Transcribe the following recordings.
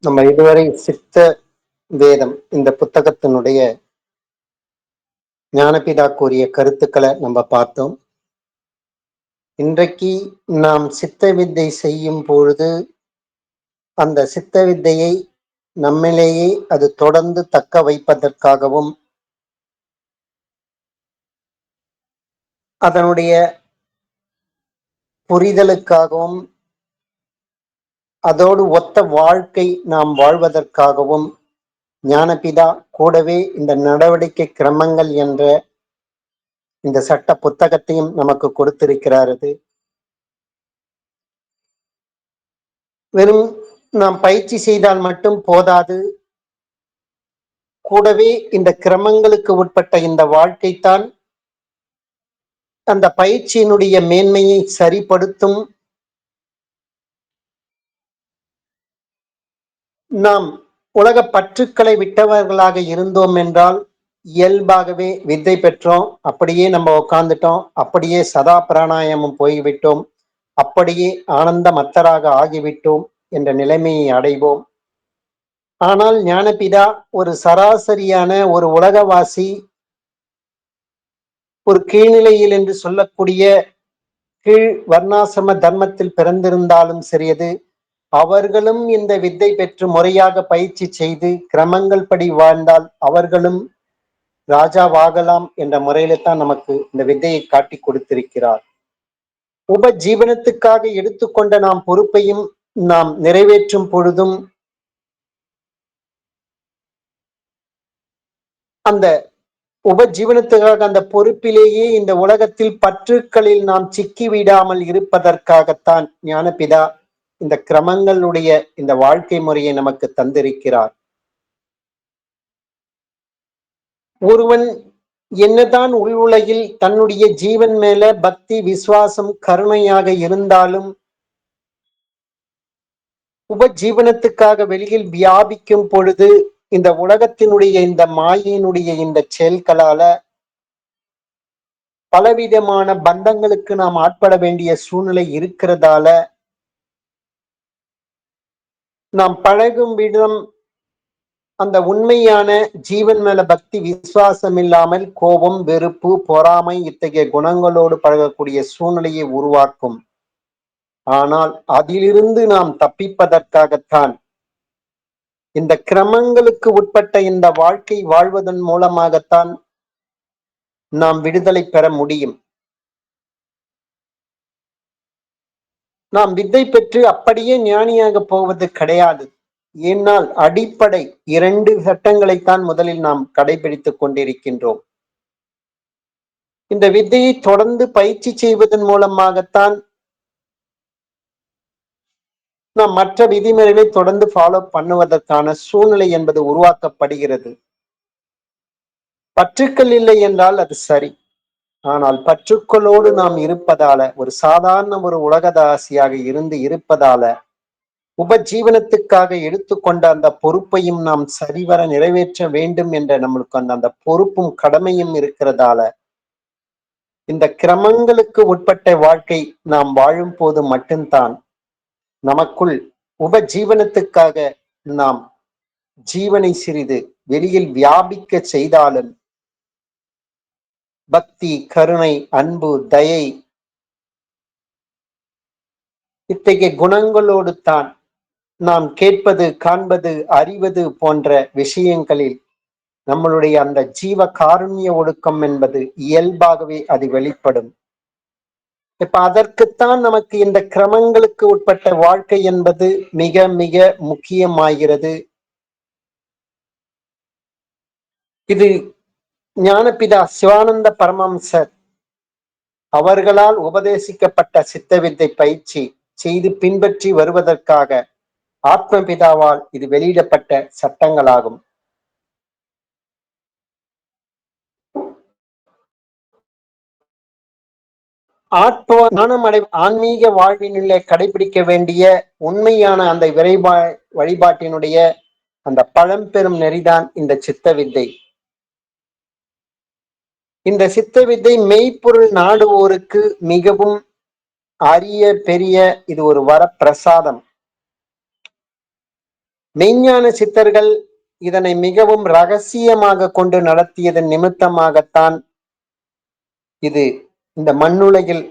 நம்ம இதுவரை சித்த வேதம் இந்த புத்தகத்தினுடைய ஞானபிதா கூறிய கருத்துக்களை நம்ம பார்த்தோம். இன்றைக்கு நாம் சித்த வித்தை செய்யும் பொழுது அந்த சித்த வித்தையை நம்மிலேயே அது தொடர்ந்து தக்க வைப்பதற்காகவும் அதனுடைய புரிதலுக்காகவும் அதோடு ஒத்த வாழ்க்கை நாம் வாழ்வதற்காகவும் ஞானபிதா கூடவே இந்த நடவடிக்கை கிரமங்கள் என்ற இந்த சட்ட புத்தகத்தையும் நமக்கு கொடுத்திருக்கிறாரது. வெறும் நாம் பயிற்சி செய்தால் மட்டும் போதாது, கூடவே இந்த கிரமங்களுக்கு உட்பட்ட இந்த வாழ்க்கைத்தான் அந்த பயிற்சியினுடைய மேன்மையை சரிப்படுத்தும். நாம் உலக பற்றுக்களை விட்டவர்களாக இருந்தோம் என்றால் இயல்பாகவே வித்தை பெற்றோம், அப்படியே நம்ம உட்கார்ந்துட்டோம், அப்படியே சதா பிராணாயாமம் போய்விட்டோம், அப்படியே ஆனந்த மத்தராக ஆகிவிட்டோம் என்ற நிலைமையை அடைவோம். ஆனால் ஞானபிதா ஒரு சராசரியான ஒரு உலகவாசி, ஒரு கீழ்நிலையில் என்று சொல்லக்கூடிய கீழ் வர்ணாசிரம தர்மத்தில் பிறந்திருந்தாலும் சரியது, அவர்களும் இந்த வித்தை பெற்று முறையாக பயிற்சி செய்து கிரமங்கள் படி வாழ்ந்தால் அவர்களும் ராஜாவாகலாம் என்ற முறையில தான் நமக்கு இந்த வித்தையை காட்டி கொடுத்திருக்கிறார். உபஜீவனத்துக்காக எடுத்துக்கொண்ட நாம் பொறுப்பையும் நாம் நிறைவேற்றும் பொழுதும் அந்த உபஜீவனத்துக்காக அந்த பொறுப்பிலேயே இந்த உலகத்தில் பற்றுக்களில் நாம் சிக்கிவிடாமல் இருப்பதற்காகத்தான் ஞானபிதா இந்த கிரமங்களுடைய இந்த வாழ்க்கை முறையை நமக்கு தந்திருக்கிறார். ஒருவன் என்னதான் உள் உலகில் தன்னுடைய ஜீவன் மேல பக்தி விசுவாசம் கருணையாக இருந்தாலும் உபஜீவனத்துக்காக வெளியில் வியாபிக்கும் பொழுது இந்த உலகத்தினுடைய இந்த மாயினுடைய இந்த செயல்களால பலவிதமான பந்தங்களுக்கு நாம் ஆட்பட வேண்டிய சூழ்நிலை இருக்கிறதால நாம் பழகும் விதம் அந்த உண்மையான ஜீவன் மேல பக்தி விசுவாசம் இல்லாமல் கோபம் வெறுப்பு பொறாமை இத்தகைய குணங்களோடு பழகக்கூடிய சூழ்நிலையை உருவாக்கும். ஆனால் அதிலிருந்து நாம் தப்பிப்பதற்காகத்தான் இந்த கிரமங்களுக்கு உட்பட்ட இந்த வாழ்க்கை வாழ்வதன் மூலமாகத்தான் நாம் விடுதலை பெற முடியும். நாம் வித்தை பெற்று அப்படியே ஞானியாக போவது கிடையாது. ஏனால் அடிப்படை 2 சட்டங்களைத்தான் முதலில் நாம் கடைபிடித்துக் கொண்டிருக்கின்றோம். இந்த வித்தையை தொடர்ந்து பயிற்சி செய்வதன் மூலமாகத்தான் நாம் மற்ற விதிமுறைகளை தொடர்ந்து ஃபாலோ பண்ணுவதற்கான சூழ்நிலை என்பது உருவாக்கப்படுகிறது. பற்றுக்கள் இல்லை என்றால் அது சரி. ஆனால் பற்றுக்களோடு நாம் இருப்பதால, ஒரு சாதாரண ஒரு உலகதாசியாக இருந்து இருப்பதால உபஜீவனத்துக்காக எடுத்துக்கொண்ட அந்த பொறுப்பையும் நாம் சரிவர நிறைவேற்ற வேண்டும் என்ற நம்மளுக்கு அந்த பொறுப்பும் கடமையும் இருக்கிறதால இந்த கிரமங்களுக்கு உட்பட்ட வாழ்க்கை நாம் வாழும் போது மட்டும்தான் நமக்குள் உபஜீவனத்துக்காக நாம் ஜீவனை சிறிது வெளியில் வியாபிக்க செய்தாலும் பக்தி கருணை அன்பு தயை இத்தகைய குணங்களோடு தான் நாம் கேட்பது காண்பது அறிவது போன்ற விஷயங்களில் நம்மளுடைய அந்த ஜீவ காருண்ய ஒடுக்கம் என்பது இயல்பாகவே அது வெளிப்படும். இப்ப அதற்குத்தான் நமக்கு இந்த கிரமங்களுக்கு உட்பட்ட வாழ்க்கை என்பது மிக மிக முக்கியமாகிறது. இது ஞானபிதா சிவானந்த பரமஹம்சர் அவர்களால் உபதேசிக்கப்பட்ட சித்தவித்தை பயிற்சி செய்து பின்பற்றி வருவதற்காக ஆத்மபிதாவால் இது வெளியிடப்பட்ட சட்டங்களாகும். ஆன்மீக வாழ்வினுள்ளே கடைபிடிக்க வேண்டிய உண்மையான அந்த வழிபாட்டினுடைய அந்த பழம்பெரும் நெறிதான் இந்த சித்த வித்தை. இந்த சித்த வித்தை மெய்ப்பொருள் நாடுவோருக்கு மிகவும் அரிய பெரிய இது ஒரு வரப்பிரசாதம். மெய்ஞான சித்தர்கள் இதனை மிகவும் ரகசியமாக கொண்டு நடத்தியதன் நிமித்தமாகத்தான் இது இந்த மண்ணுலகில்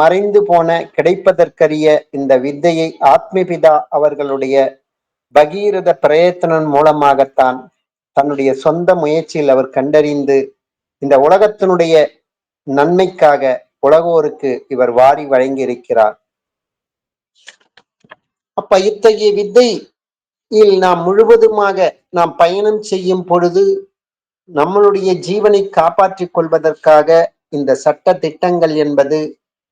மறைந்து போன கிடைப்பதற்கரிய இந்த வித்தையை ஆத்மபிதா அவர்களுடைய பகீரத பிரயத்தனம் மூலமாகத்தான் தன்னுடைய சொந்த முயற்சியில் அவர் கண்டறிந்து இந்த உலகத்தினுடைய நன்மைக்காக உலகோருக்கு இவர் வாரி வழங்கியிருக்கிறார். அப்ப இத்தகைய வித்தையில் நாம் முழுவதுமாக நாம் பயணம் செய்யும் பொழுது நம்மளுடைய ஜீவனை காப்பாற்றிக் கொள்வதற்காக இந்த சட்ட திட்டங்கள் என்பது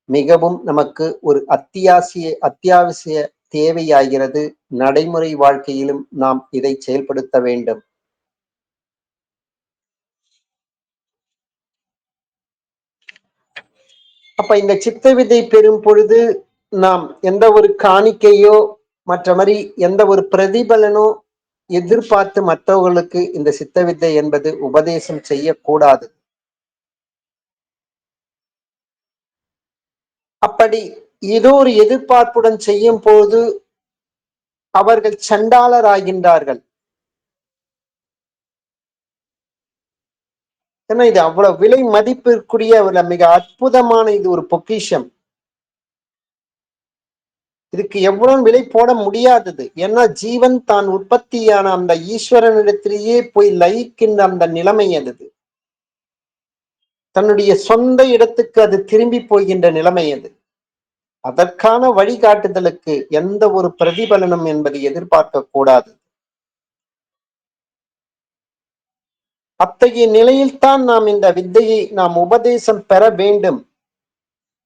மிகவும் நமக்கு ஒரு அத்தியாவசிய தேவையாகிறது. நடைமுறை வாழ்க்கையிலும் நாம் இதை செயல்படுத்த வேண்டும். அப்ப இந்த சித்த விதை பெறும் பொழுது நாம் எந்த ஒரு காணிக்கையோ மற்றபடி எந்த ஒரு பிரதிபலனோ எதிர்பார்த்து மற்றவர்களுக்கு இந்த சித்த வித்தை என்பது உபதேசம் செய்யக்கூடாது. அப்படி ஏதோ ஒரு எதிர்பார்ப்புடன் செய்யும் போது அவர்கள் சண்டாளராகின்றார்கள். ஏன்னா இது அவ்வளவு விலை மதிப்பிற்குரிய ஒரு மிக அற்புதமான இது ஒரு பொக்கிஷம். இதுக்கு எவ்வளவு விலை போட முடியாதது. ஏன்னா ஜீவன் தான் உற்பத்தியான அந்த ஈஸ்வரனிடத்திலேயே போய் லயிக்கின்ற அந்த நிலைமை அது. தன்னுடைய சொந்த இடத்துக்கு அது திரும்பி போகின்ற நிலைமை அது. அதற்கான வழிகாட்டுதலுக்கு எந்த ஒரு பிரதிபலனும் என்பதை எதிர்பார்க்க கூடாது. அத்தகைய நிலையில்தான் நாம் இந்த வித்தையை நாம் உபதேசம் பெற வேண்டும்.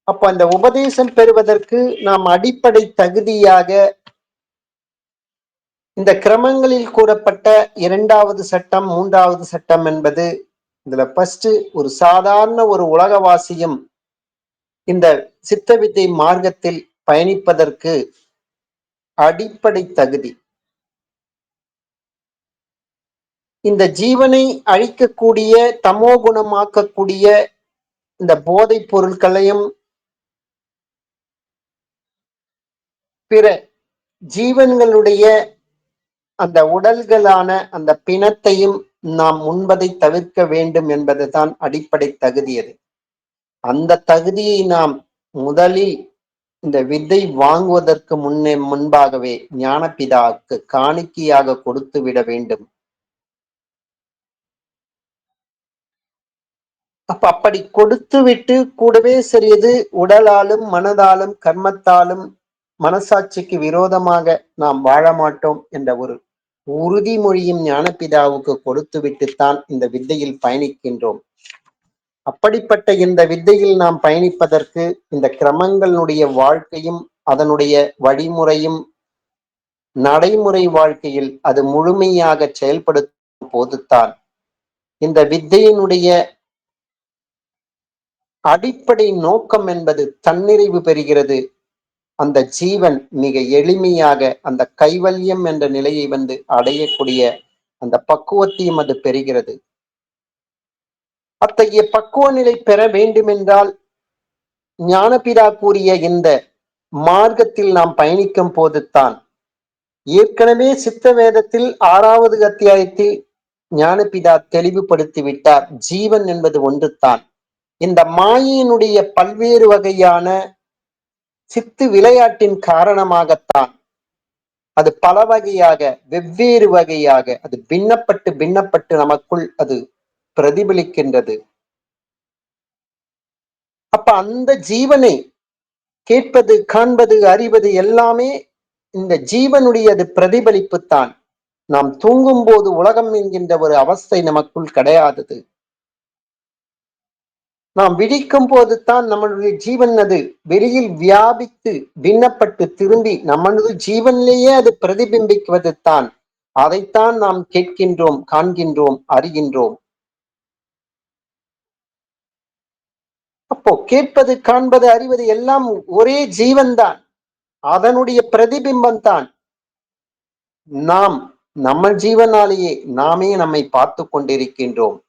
அப்ப அந்த உபதேசம் பெறுவதற்கு நாம் அடிப்படை தகுதியாக இந்த கிரமங்களில் கூறப்பட்ட 2வது சட்டம் 3வது சட்டம் என்பது இதுல ஃபர்ஸ்ட் ஒரு சாதாரண ஒரு உலகவாசியும் இந்த சித்த வித்தை மார்க்கத்தில் பயணிப்பதற்கு அடிப்படை தகுதி இந்த ஜீவனை அழிக்கக்கூடிய தமோ குணமாக்கக்கூடிய இந்த போதைப் பொருட்களையும் பிற ஜீவன்களுடைய அந்த உடல்களான அந்த பிணத்தையும் நாம் உண்பதை தவிர்க்க வேண்டும் என்பதுதான் அடிப்படை தகுதி. அது அந்த தகுதியை நாம் முதலில் இந்த வித்தை வாங்குவதற்கு முன்பாகவே ஞானபிதாவுக்கு காணிக்கையாக கொடுத்து விட வேண்டும். அப்படி கொடுத்து விட்டு கூடவே சிறிது உடலாலும் மனதாலும் கர்மத்தாலும் மனசாட்சிக்கு விரோதமாக நாம் வாழ மாட்டோம் என்ற ஒரு உறுதிமொழியும் ஞானபிதாவுக்கு கொடுத்து விட்டுத்தான் இந்த வித்தையில் பயணிக்கின்றோம். அப்படிப்பட்ட இந்த வித்தையில் நாம் பயணிப்பதற்கு இந்த கிரமங்களுடைய வாழ்க்கையும் அதனுடைய வழிமுறையும் நடைமுறை வாழ்க்கையில் அது முழுமையாக செயல்படுத்தும் போதுத்தான் இந்த வித்தையினுடைய அடிப்படை நோக்கம் என்பது தன்னிறைவு பெறுகிறது. அந்த ஜீவன் மிக எளிமையாக அந்த கைவல்யம் என்ற நிலையை அடையக்கூடிய அந்த பக்குவத்தையும் அது பெறுகிறது. அத்தகைய பக்குவ நிலை பெற வேண்டுமென்றால் ஞானபிதா கூறிய இந்த மார்க்கத்தில் நாம் பயணிக்கும் போதுத்தான் ஏற்கனவே சித்த வேதத்தில் 6வது அத்தியாயத்தில் ஞானபிதா தெளிவுபடுத்திவிட்டார். ஜீவன் என்பது ஒன்றுத்தான். இந்த மாயினுடைய பல்வேறு வகையான சித்து விளையாட்டின் காரணமாகத்தான் அது பல வகையாக வெவ்வேறு வகையாக அது பின்னப்பட்டு நமக்குள் அது பிரதிபலிக்கின்றது. அப்ப அந்த ஜீவனை கேட்பது காண்பது அறிவது எல்லாமே இந்த ஜீவனுடைய அது பிரதிபலிப்புத்தான். நாம் தூங்கும் போது உலகம் என்கின்ற ஒரு அவஸ்தை நமக்குள் கிடையாதது. நாம் விழிக்கும் போதுதான் நம்மளுடைய ஜீவன் அது வெளியில் வியாபித்து பின்னப்பட்டு திரும்பி நம்மளது ஜீவனிலேயே அது பிரதிபிம்பிக்குவது தான். அதைத்தான் நாம் கேட்கின்றோம், காண்கின்றோம், அறிகின்றோம். அப்போ கேட்பது காண்பது அறிவது எல்லாம் ஒரே ஜீவன் தான், அதனுடைய பிரதிபிம்பம் தான். நாம் நம்ம ஜீவனாலேயே நாமே நம்மை பார்த்து கொண்டிருக்கின்றோம்.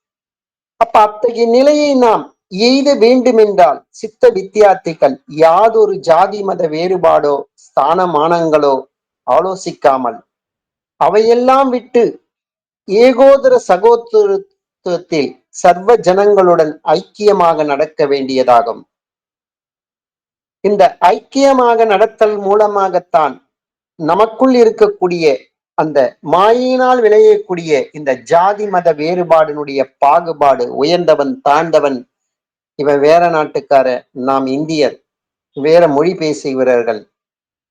அப்ப அத்தகைய நிலையை நாம் எய்த வேண்டுமென்றால் சித்த வித்தியார்த்திகள் யாதொரு ஜாதி மத வேறுபாடோ ஸ்தானமானங்களோ ஆலோசிக்காமல் அவையெல்லாம் விட்டு ஏகோதர சகோதரத்துவத்தில் சர்வ ஜனங்களுடன் ஐக்கியமாக நடக்க வேண்டியதாகும். இந்த ஐக்கியமாக நடத்தல் மூலமாகத்தான் நமக்குள் இருக்கக்கூடிய அந்த மாயினால் விளையக்கூடிய இந்த ஜாதி மத வேறுபாடினுடைய பாகுபாடு, உயர்ந்தவன் தாழ்ந்தவன், இவன் வேற நாட்டுக்கார, நாம் இந்தியர், வேற மொழி பேசுகிறவர்கள்,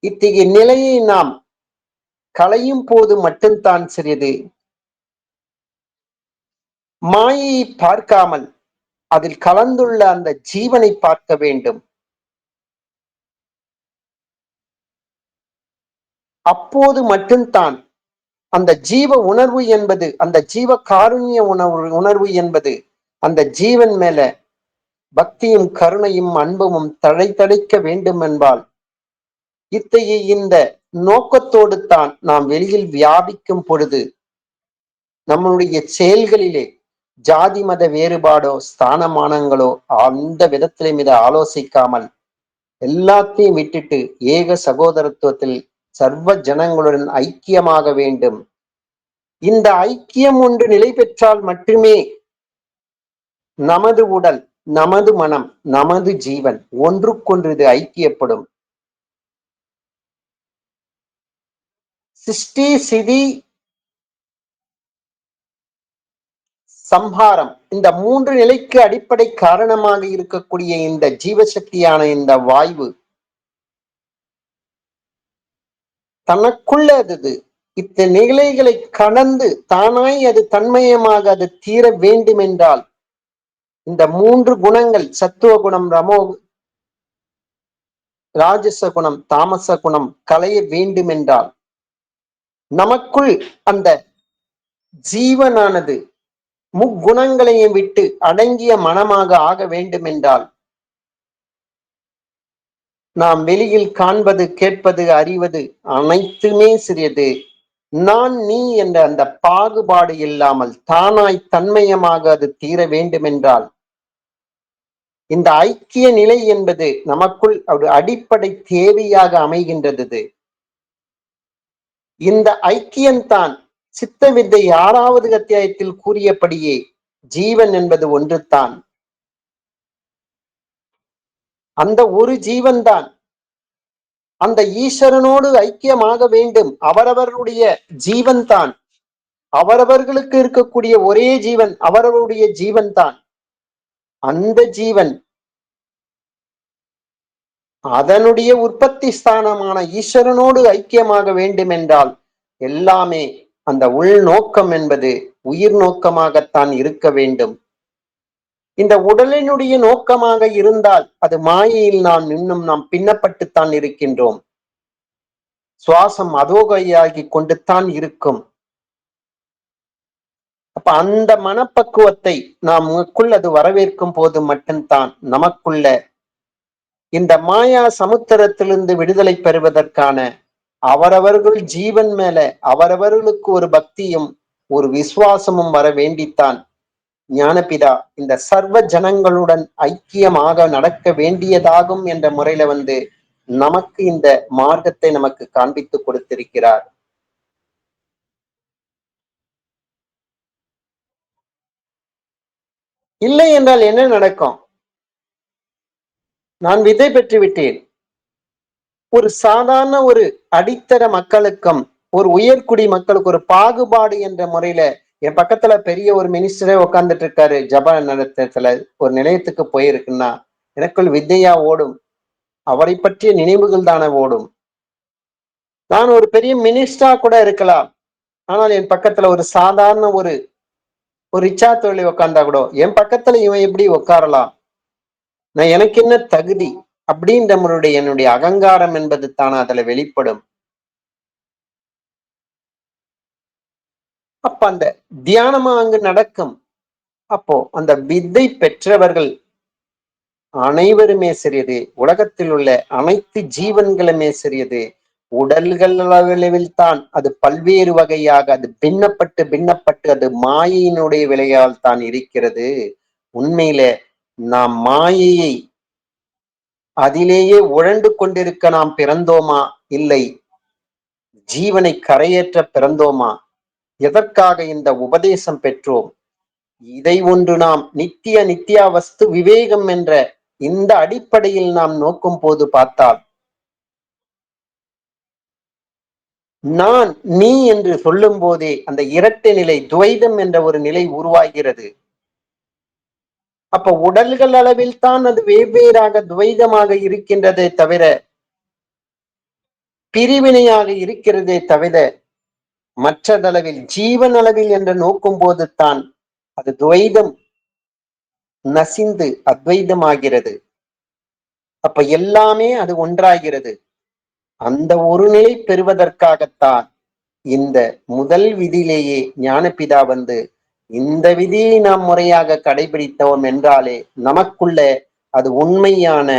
இத்தகைய நிலையை நாம் களையும் போது மட்டும்தான் சிறிது மாயையை பார்க்காமல் அதில் கலந்துள்ள அந்த ஜீவனை பார்க்க வேண்டும். அப்போது மட்டும்தான் அந்த ஜீவ உணர்வு என்பது, அந்த ஜீவ காருண்ய உணர்வு என்பது அந்த ஜீவன் மேல பக்தியும் கருணையும் அன்பும் தழைக்க வேண்டும் என்பால் இத்தகைய இந்த நோக்கத்தோடு தான் நாம் வெளியில் வியாபிக்கும் பொழுது நம்மளுடைய செயல்களிலே ஜாதி மத வேறுபாடோ ஸ்தானமானங்களோ அந்த விதத்திலே மீது ஆலோசிக்காமல் எல்லாத்தையும் விட்டுட்டு ஏக சகோதரத்துவத்தில் சர்வ ஜனங்களுடன் ஐக்கியமாக வேண்டும். இந்த ஐக்கியம் ஒன்று நிலை பெற்றால் மட்டுமே நமது உடல், நமது மனம், நமது ஜீவன் ஒன்றுக்கொன்று இது ஐக்கியப்படும். சிருஷ்டி சிதி சம்ஹாரம், இந்த மூன்று நிலைக்கு அடிப்படை காரணமாக இருக்கக்கூடிய இந்த ஜீவசக்தியான இந்த வாயு தனக்குள்ள அது இத்த நிலைகளை கடந்து தானாய் அது தன்மயமாக அது தீர வேண்டும் என்றால் இந்த மூன்று குணங்கள் சத்துவ குணம், ராஜச குணம், தாமச குணம் களைய வேண்டும் என்றால் நமக்குள் அந்த ஜீவனானது முக்குணங்களையும் விட்டு அடங்கிய மனமாக ஆக வேண்டும் என்றால் நாம் வெளியில் காண்பது, கேட்பது, அறிவது அனைத்துமே சிறியது. நான் நீ என்ற அந்த பாகுபாடு இல்லாமல் தானாய் தன்மயமாக அது தீர வேண்டும் என்றால் இந்த ஐக்கிய நிலை என்பது நமக்குள் ஒரு அடிப்படை தேவையாக அமைகின்றது. இந்த ஐக்கியம்தான் சித்த வித்தை 6வது அத்தியாயத்தில் கூறியபடியே ஜீவன் என்பது ஒன்றுதான். அந்த ஒரு ஜீவன் தான் அந்த ஈஸ்வரனோடு ஐக்கியமாக வேண்டும். அவரவருடைய ஜீவன் தான், அவரவர்களுக்கு இருக்கக்கூடிய ஒரே ஜீவன் அவரவருடைய ஜீவன் தான். அந்த ஜீவன் அதனுடைய உற்பத்தி ஸ்தானமான ஈஸ்வரனோடு ஐக்கியமாக வேண்டும் என்றால் எல்லாமே அந்த உள்நோக்கம் என்பது உயிர் நோக்கமாகத்தான் இருக்க வேண்டும். இந்த உடலினுடைய நோக்கமாக இருந்தால் அது மாயையில் நாம் பின்னப்பட்டுத்தான் இருக்கின்றோம். சுவாசம் அதோகையாகி கொண்டுத்தான் இருக்கும். அப்ப அந்த மனப்பக்குவத்தை நமக்குள் அது வரவேற்கும் போது மட்டும்தான் நமக்குள்ள இந்த மாயா சமுத்திரத்திலிருந்து விடுதலை பெறுவதற்கான அவரவர்கள் ஜீவன் மேல அவரவர்களுக்கு ஒரு பக்தியும் ஒரு விசுவாசமும் வர வேண்டித்தான் ஞானபிதா இந்த சர்வ ஜனங்களுடன் ஐக்கியமாக நடக்க வேண்டியதாகும் என்ற முறையில நமக்கு இந்த மார்க்கத்தை நமக்கு காண்பித்து கொடுத்திருக்கிறார். இல்லை என்றால் என்ன நடக்கும்? நான் விதை பெற்று விட்டேன். ஒரு சாதாரண ஒரு அடித்தர மக்களுக்கும் ஒரு உயர்குடி மக்களுக்கு ஒரு பாகுபாடு என்ற முறையில என் பக்கத்துல பெரிய ஒரு மினிஸ்டரே உட்கார்ந்துட்டு இருக்காரு. ஜப நிலையத்துல ஒரு நிலையத்துக்கு போயிருக்குன்னா எனக்குள் வித்தையா ஓடும், அவரை பற்றிய நினைவுகள் தானே ஓடும். நான் ஒரு பெரிய மினிஸ்டரா கூட இருக்கலாம், ஆனால் என் பக்கத்துல ஒரு சாதாரண ஒரு ரிச்சா தொழிலை உட்கார்ந்தா கூட என் பக்கத்துல இவன் எப்படி உட்காரலாம், நான் எனக்கு என்ன தகுதி அப்படின்ற முறையுடைய என்னுடைய அகங்காரம் என்பது தானே அதுல வெளிப்படும். அப்ப அந்த தியானமா அங்கு நடக்கும். அப்போ அந்த வித்தை பெற்றவர்கள் அனைவருமே சிறியது, உலகத்தில் உள்ள அனைத்து ஜீவன்களுமே சிறியது. உடல்கள் அளவில் தான் அது பல்வேறு வகையாக அது பின்னப்பட்டு அது மாயையினுடைய விலையால் தான் இருக்கிறது. உண்மையில நாம் மாயையை அதிலேயே உழண்டு கொண்டிருக்க நாம் பிறந்தோமா? இல்லை. ஜீவனை கரையேற்ற பிறந்தோமா? எதற்காக இந்த உபதேசம் பெற்றோம்? இதை ஒன்று நாம் நித்திய நித்யாவஸ்து விவேகம் என்ற இந்த அடிப்படையில் நாம் நோக்கும் போது பார்த்தால், நான் நீ என்று சொல்லும் போதே அந்த இரட்டை நிலை துவைதம் என்ற ஒரு நிலை உருவாகிறது. அப்ப உடல்கள் அளவில் தான் அது வெவ்வேறாக துவைதமாக இருக்கின்றதே தவிர, பிரிவினையாக இருக்கிறதே தவிர, மற்றதளவில் ஜீவன் அளவில் என்று நோக்கும் போது தான் அது துவைதம் நசிந்து அத்வைதமாகிறது. அப்ப எல்லாமே அது ஒன்றாகிறது. அந்த ஒரு நிலை பெறுவதற்காகத்தான் இந்த முதல் விதியிலேயே ஞானபிதா வந்து, இந்த விதியை நாம் முறையாக கடைபிடித்தோம் என்றாலே நமக்குள்ள அது உண்மையான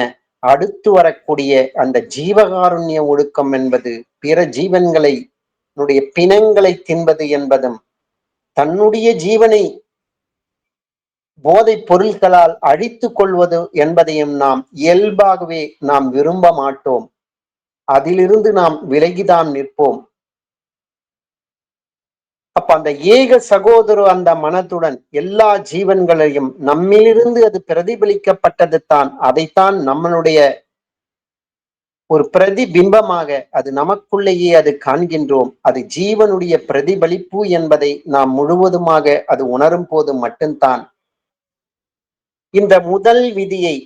அடுத்து வரக்கூடிய அந்த ஜீவகாருண்ய ஒழுக்கம் என்பது, பிற ஜீவன்களை பிணங்களை தின்பது என்பதும், தன்னுடைய ஜீவனை போதைப் பொருள்களால் அழித்துக் கொள்வது என்பதையும் நாம் இயல்பாகவே நாம் விரும்ப மாட்டோம். அதிலிருந்து நாம் விலகிதான் நிற்போம். அப்ப அந்த ஏக சகோதர அந்த மனத்துடன் எல்லா ஜீவன்களையும் நம்மிலிருந்து அது பிரதிபலிக்கப்பட்டது தான். அதைத்தான் நம்மளுடைய ஒரு பிரதிபிம்பமாக அது நமக்குள்ளேயே அது காண்கின்றோம். அது ஜீவனுடைய பிரதிபலிப்பு என்பதை நாம் முழுவதுமாக அது உணரும் போது மட்டும்தான் இந்த முதல் விதியை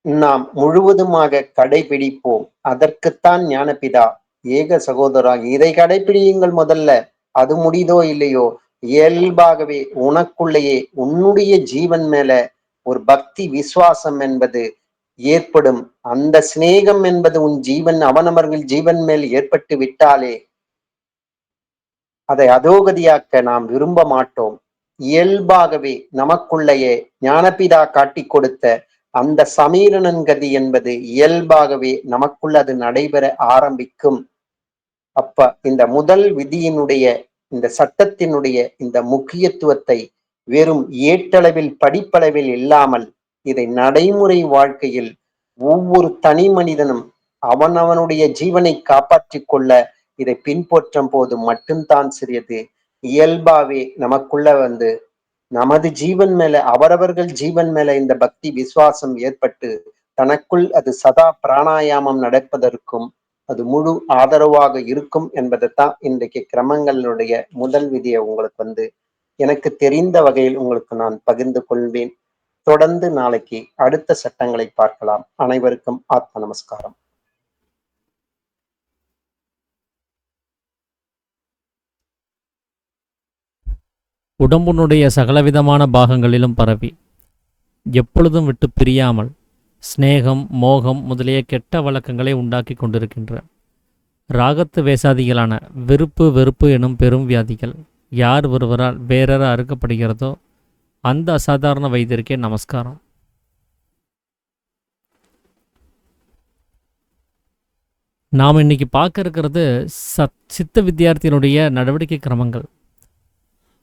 நாம் முழுவதுமாக கடைபிடிப்போம். அதற்குத்தான் ஞானபிதா ஏக சகோதரா இதை கடைபிடியுங்கள் முதல்ல. அது முடியுதோ இல்லையோ, இயல்பாகவே உனக்குள்ளேயே உன்னுடைய ஜீவன் மேல ஒரு பக்தி விசுவாசம் என்பது ஏற்படும். அந்த சிநேகம் என்பது உன் ஜீவன் அவனவர்கள் ஜீவன் மேல் ஏற்பட்டு விட்டாலே அதை அதோகதியாக்க நாம் விரும்ப மாட்டோம். இயல்பாகவே நமக்குள்ளேயே ஞானபிதா காட்டிக் கொடுத்த அந்த சமீரணன் கதி என்பது இயல்பாகவே நமக்குள்ள அது நடைபெற ஆரம்பிக்கும். அப்ப இந்த முதல் விதியினுடைய இந்த சட்டத்தினுடைய இந்த முக்கியத்துவத்தை வெறும் ஏட்டளவில் படிப்பளவில் இல்லாமல் இதை நடைமுறை வாழ்க்கையில் ஒவ்வொரு தனி மனிதனும் அவனவனுடைய ஜீவனை காப்பாற்றிக் கொள்ள இதை பின்பற்றும் போது மட்டும்தான் சிறியது இயல்பாவே நமக்குள்ள வந்து நமது ஜீவன் மேல அவரவர்கள் ஜீவன் மேல இந்த பக்தி விசுவாசம் ஏற்பட்டு தனக்குள் அது சதா பிராணாயாமம் நடப்பதற்கும் அது முழு ஆதரவாக இருக்கும் என்பதைத்தான் இன்றைக்கு கிரமங்களுடைய முதல் விதியை உங்களுக்கு வந்து எனக்கு தெரிந்த வகையில் உங்களுக்கு நான் பகிர்ந்து கொள்வேன். தொடர்ந்து நாளைக்கு அடுத்த சட்டங்களை பார்க்கலாம். அனைவருக்கும் ஆத்ம நமஸ்காரம். உடம்புனுடைய சகலவிதமான பாகங்களிலும் பரவி எப்பொழுதும் விட்டு பிரியாமல் ஸ்நேகம் மோகம் முதலிய கெட்ட வழக்கங்களை உண்டாக்கி கொண்டிருக்கின்ற ராகத்து வேசாதிகளான விருப்பு வெறுப்பு எனும் பெரும் வியாதிகள் யார் ஒருவரால் வேறற அறுக்கப்படுகிறதோ அந்த அசாதாரண வைத்தியருக்கே நமஸ்காரம். நாம் இன்னைக்கு பார்க்க இருக்கிறது சித்த வித்தியார்த்தியினுடைய நடவடிக்கை கிரமங்கள்.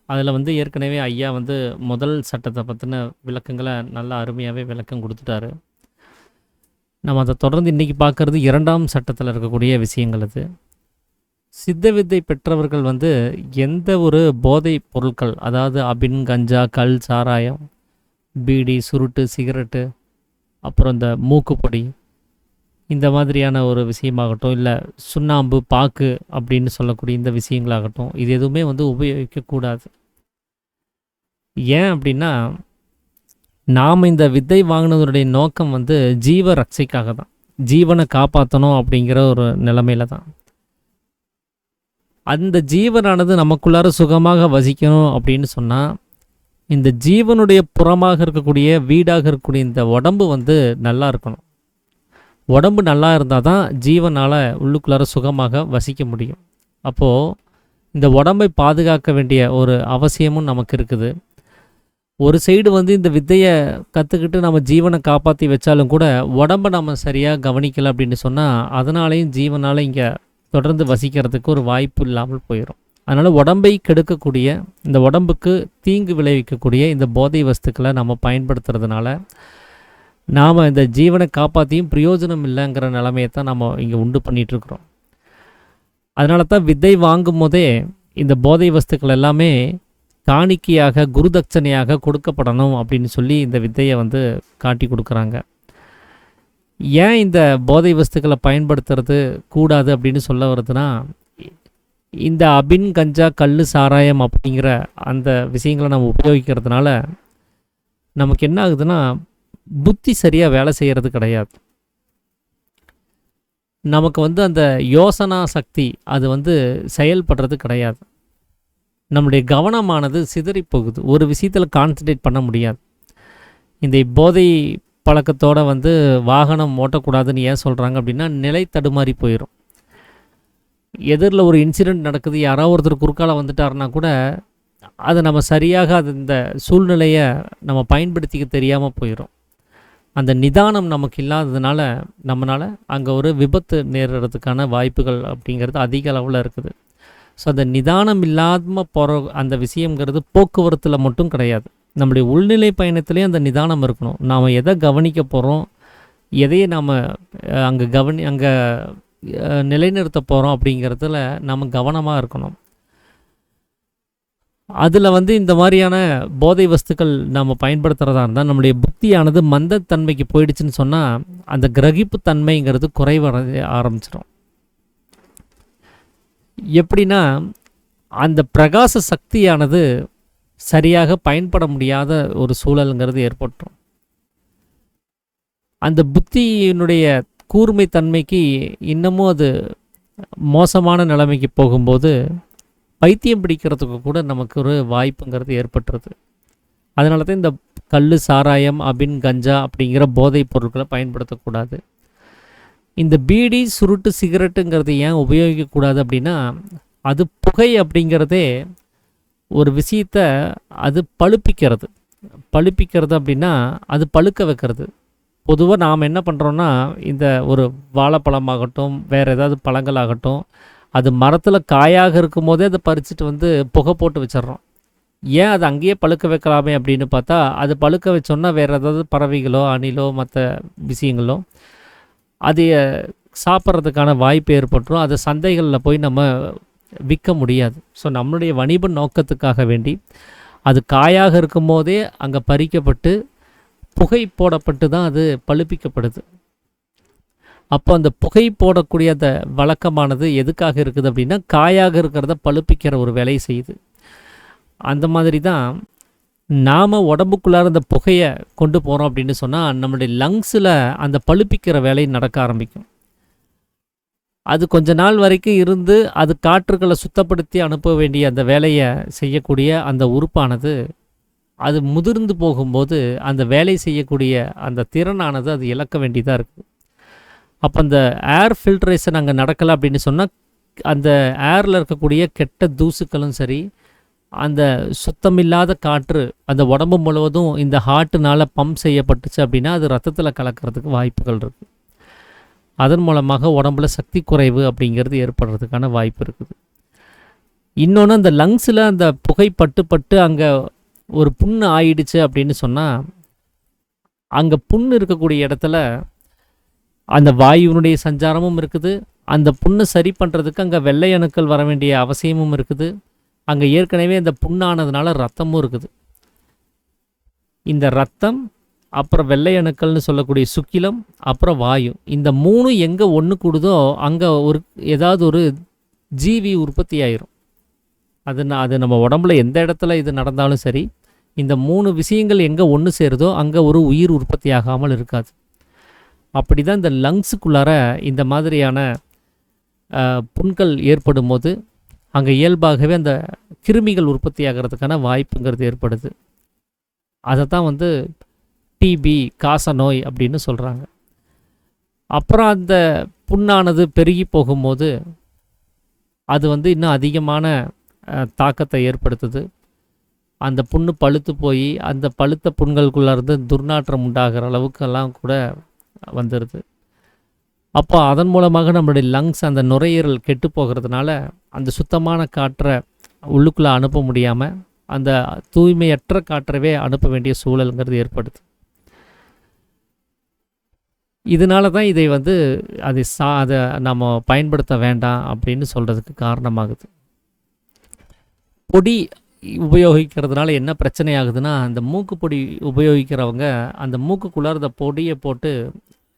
அதில் வந்து ஏற்கனவே ஐயா வந்து முதல் சட்டத்தை பற்றின விளக்கங்களை நல்லா அருமையாகவே விளக்கம் கொடுத்துட்டாரு. நம்ம அதை தொடர்ந்து இன்றைக்கி பார்க்குறது இரண்டாம் சட்டத்தில் இருக்கக்கூடிய விஷயங்கள். அது சித்த வித்தை பெற்றவர்கள் வந்து எந்த ஒரு போதை பொருட்கள், அதாவது அபின், கஞ்சா, கல், சாராயம், பீடி, சுருட்டு, சிகரெட்டு, அப்புறம் இந்த மூக்குப்பொடி, இந்த மாதிரியான ஒரு விஷயமாகட்டும், இல்லை சுண்ணாம்பு, பாக்கு அப்படின்னு சொல்லக்கூடிய இந்த விஷயங்களாகட்டும், இது எதுவுமே வந்து உபயோகிக்கக்கூடாது. ஏன் அப்படின்னா, நாம் இந்த வித்தை வாங்கினதுடைய நோக்கம் வந்து ஜீவ ரட்சைக்காக தான், ஜீவனை காப்பாற்றணும் அப்படிங்கிற ஒரு நிலைமையில தான். அந்த ஜீவனானது நமக்குள்ளார சுகமாக வசிக்கணும் அப்படின்னு சொன்னால், இந்த ஜீவனுடைய புறமாக இருக்கக்கூடிய வீடாக இருக்கக்கூடிய இந்த உடம்பு வந்து நல்லா இருக்கணும். உடம்பு நல்லா இருந்தால் தான் ஜீவனால் உள்ளுக்குள்ளார சுகமாக வசிக்க முடியும். அப்போது இந்த உடம்பை பாதுகாக்க வேண்டிய ஒரு அவசியமும் நமக்கு இருக்குது. ஒரு சைடு வந்து இந்த வித்தையை கற்றுக்கிட்டு நம்ம ஜீவனை காப்பாற்றி வச்சாலும் கூட உடம்பை நம்ம சரியாக கவனிக்கலை அப்படின்னு சொன்னால் அதனாலேயும் ஜீவனால் இங்கே தொடர்ந்து வசிக்கிறதுக்கு ஒரு வாய்ப்பு இல்லாமல் போயிடும். அதனால் உடம்பை கெடுக்கக்கூடிய, இந்த உடம்புக்கு தீங்கு விளைவிக்கக்கூடிய இந்த போதை வஸ்துக்களை நம்ம பயன்படுத்துறதுனால நாம் இந்த ஜீவனை காப்பாற்றியும் பிரயோஜனம் இல்லைங்கிற நிலைமையை தான் நம்ம இங்கே உண்டு பண்ணிகிட்ருக்குறோம். அதனால தான் வித்தை வாங்கும் போதே இந்த போதை வஸ்துக்கள் எல்லாமே காணிக்கையாக குருதட்சணையாக கொடுக்கப்படணும் அப்படின்னு சொல்லி இந்த வித்தையை வந்து காட்டி கொடுக்குறாங்க. ஏன் இந்த போதை வஸ்துக்களை பயன்படுத்துறது கூடாது அப்படின்னு சொல்ல வருதுன்னா, இந்த அபின் கஞ்சா கல் சாராயம் அப்படிங்கிற அந்த விஷயங்களை நம்ம உபயோகிக்கிறதுனால நமக்கு என்ன ஆகுதுன்னா, புத்தி சரியாக வேலை செய்கிறது கிடையாது. நமக்கு வந்து அந்த யோசனா சக்தி அது வந்து செயல்படுறது கிடையாது. நம்முடைய கவனமானது சிதறி போகுது. ஒரு விஷயத்தில் கான்சன்ட்ரேட் பண்ண முடியாது. இந்த போதை பழக்கத்தோடு வந்து வாகனம் ஓட்டக்கூடாதுன்னு ஏன் சொல்கிறாங்க அப்படின்னா, நிலை தடுமாறி போயிடும். எதிரில் ஒரு இன்சிடெண்ட் நடக்குது, யாராவது ஒருத்தர் குறுக்கால வந்துட்டாருன்னா கூட அதை நம்ம சரியாக அது இந்த சூழ்நிலையை நம்ம பயன்படுத்திக்க தெரியாமல் போயிடும். அந்த நிதானம் நமக்கு இல்லாததுனால நம்மளால் அங்கே ஒரு விபத்து நேர்றதுக்கான வாய்ப்புகள் அப்படிங்கிறது அதிக அளவில் இருக்குது. ஸோ அந்த நிதானம் இல்லாமல் போகிற அந்த விஷயங்கிறது போக்குவரத்தில் மட்டும் கிடையாது, நம்முடைய உள்நிலை பயணத்துலேயும் அந்த நிதானம் இருக்கணும். நாம் எதை கவனிக்க போகிறோம், எதையே நாம் அங்கே நிலைநிறுத்த போகிறோம் அப்படிங்கிறதுல நம்ம கவனமாக இருக்கணும். அதில் வந்து இந்த மாதிரியான போதை வஸ்துக்கள் நம்ம பயன்படுத்துகிறதா இருந்தால் நம்முடைய புத்தியானது மந்தத்தன்மைக்கு போயிடுச்சுன்னு சொன்னால் அந்த கிரகிப்பு தன்மைங்கிறது குறைவடைய ஆரம்பிச்சிடும். எப்படின்னா, அந்த பிரகாச சக்தியானது சரியாக பயன்பட முடியாத ஒரு சூழலுங்கிறது ஏற்பட்டுரும். அந்த புத்தியினுடைய கூர்மை தன்மைக்கு இன்னமும் அது மோசமான நிலைமைக்கு போகும்போது பைத்தியம் பிடிக்கிறதுக்கு கூட நமக்கு ஒரு வாய்ப்புங்கிறது ஏற்பட்டுருது. அதனால தான் இந்த கல் சாராயம் அபின் கஞ்சா அப்படிங்கிற போதைப் பொருட்களை பயன்படுத்தக்கூடாது. இந்த பீடி சுருட்டு சிகரெட்டுங்கிறது ஏன் உபயோகிக்கக்கூடாது அப்படின்னா, அது புகை அப்படிங்கிறதே ஒரு விஷயத்தை அது பழுப்பிக்கிறது. அப்படின்னா அது பழுக்க வைக்கிறது. பொதுவாக நாம் என்ன பண்ணுறோன்னா, இந்த ஒரு வாழைப்பழமாகட்டும் வேறு ஏதாவது பழங்களாகட்டும், அது மரத்தில் காயாக இருக்கும் போதே அதை பறிச்சுட்டு வந்து புகை போட்டு வச்சிட்றோம். ஏன் அது அங்கேயே பழுக்க வைக்கலாமே அப்படின்னு பார்த்தா, அது பழுக்க வச்சோன்னா வேறு ஏதாவது பறவைகளோ அணிலோ மற்ற விஷயங்களோ அதை சாப்பிட்றதுக்கான வாய்ப்பு ஏற்பட்டுரும். அதை சந்தைகளில் போய் நம்ம விற்க முடியாது. ஸோ நம்மளுடைய வணிப நோக்கத்துக்காக வேண்டி அது காயாக இருக்கும் போதே அங்கே பறிக்கப்பட்டு புகை போடப்பட்டு தான் அது பழுப்பிக்கப்படுது. அப்போ அந்த புகை போடக்கூடிய அந்த வழக்கமானது எதுக்காக இருக்குது அப்படின்னா, காயாக இருக்கிறத பழுப்பிக்கிற ஒரு வேலையை செய்யுது. அந்த மாதிரி தான் நாம் உடம்புக்குள்ளார அந்த புகையை கொண்டு போகிறோம் அப்படின்னு சொன்னால் நம்மளுடைய லங்ஸில் அந்த பழுப்பிக்கிற வேலை நடக்க ஆரம்பிக்கும். அது கொஞ்ச நாள் வரைக்கும் இருந்து அது காற்றுக்களை சுத்தப்படுத்தி அனுப்ப வேண்டிய அந்த வேலையை செய்யக்கூடிய அந்த உறுப்பானது அது முதிர்ந்து போகும்போது அந்த வேலை செய்யக்கூடிய அந்த திறனானது அது இழக்க வேண்டியதாக இருக்குது. அப்போ அந்த ஏர் ஃபில்ட்ரேஷன் அங்கே நடக்கலை அப்படின்னு சொன்னால் அந்த ஏரில் இருக்கக்கூடிய கெட்ட தூசுக்களும் சரி, அந்த சுத்தமில்லாத காற்று அந்த உடம்பு முழுவதும் இந்த ஹார்ட்டுனால் பம்ப் செய்யப்பட்டுச்சு அப்படின்னா அது ரத்தத்தில் கலக்கிறதுக்கு வாய்ப்புகள் இருக்குது. அதன் மூலமாக உடம்புல சக்தி குறைவு அப்படிங்கிறது ஏற்படுறதுக்கான வாய்ப்பு இருக்குது. இன்னொன்று, அந்த லங்ஸில் அந்த புகை பட்டு அங்கே ஒரு புண்ணு ஆயிடுச்சு அப்படின்னு சொன்னால் அங்கே புண்ணு இருக்கக்கூடிய இடத்துல அந்த வாயுவினுடைய சஞ்சாரமும் இருக்குது. அந்த புண்ணை சரி பண்ணுறதுக்கு அங்கே வெள்ளை அணுக்கள் வர வேண்டிய அவசியமும் இருக்குது. அங்கே ஏற்கனவே அந்த புண்ணானதுனால ரத்தமும் இருக்குது. இந்த ரத்தம், அப்புறம் வெள்ளை அணுக்கள்னு சொல்லக்கூடிய சுக்கிலம், அப்புறம் வாயு, இந்த மூணு எங்கே ஒன்று கூடுதோ அங்கே ஏதாவது ஒரு ஜீவி உற்பத்தி ஆயிரும். அது நம்ம உடம்புல எந்த இடத்துல இது நடந்தாலும் சரி, இந்த மூணு விஷயங்கள் எங்கே ஒன்று சேருதோ அங்கே ஒரு உயிர் உற்பத்தி ஆகாமல் இருக்காது. அப்படி தான் இந்த லங்ஸுக்குள்ளார இந்த மாதிரியான புண்கள் ஏற்படும் போது அங்கே இயல்பாகவே அந்த கிருமிகள் உற்பத்தி ஆகிறதுக்கான வாய்ப்புங்கிறது ஏற்படுது. அதை தான் வந்து டிபி, காச நோய் அப்படின்னு சொல்கிறாங்க. அப்புறம் அந்த புண்ணானது பெருகி போகும்போது அது வந்து இன்னும் அதிகமான தாக்கத்தை ஏற்படுத்துது. அந்த புண்ணு பழுத்து போய் அந்த பழுத்த புண்களுக்குள்ளேருந்து துர்நாற்றம் உண்டாகிற அளவுக்கெல்லாம் கூட வந்துடுது. அப்போ அதன் மூலமாக நம்மளுடைய லங்ஸ், அந்த நுரையீரல் கெட்டு போகிறதுனால அந்த சுத்தமான காற்றை உள்ளுக்குள்ளே அனுப்ப முடியாமல் அந்த தூய்மையற்ற காற்றவே அனுப்ப வேண்டிய சூழலுங்கிறது ஏற்படுது. இதனால தான் இதை வந்து அதை நம்ம பயன்படுத்த வேண்டாம் அப்படின்னு சொல்கிறதுக்கு காரணமாகுது. பொடி உபயோகிக்கிறதுனால என்ன பிரச்சனை ஆகுதுன்னா, அந்த மூக்கு பொடி உபயோகிக்கிறவங்க அந்த மூக்குக்குள்ளார அந்த பொடியை போட்டு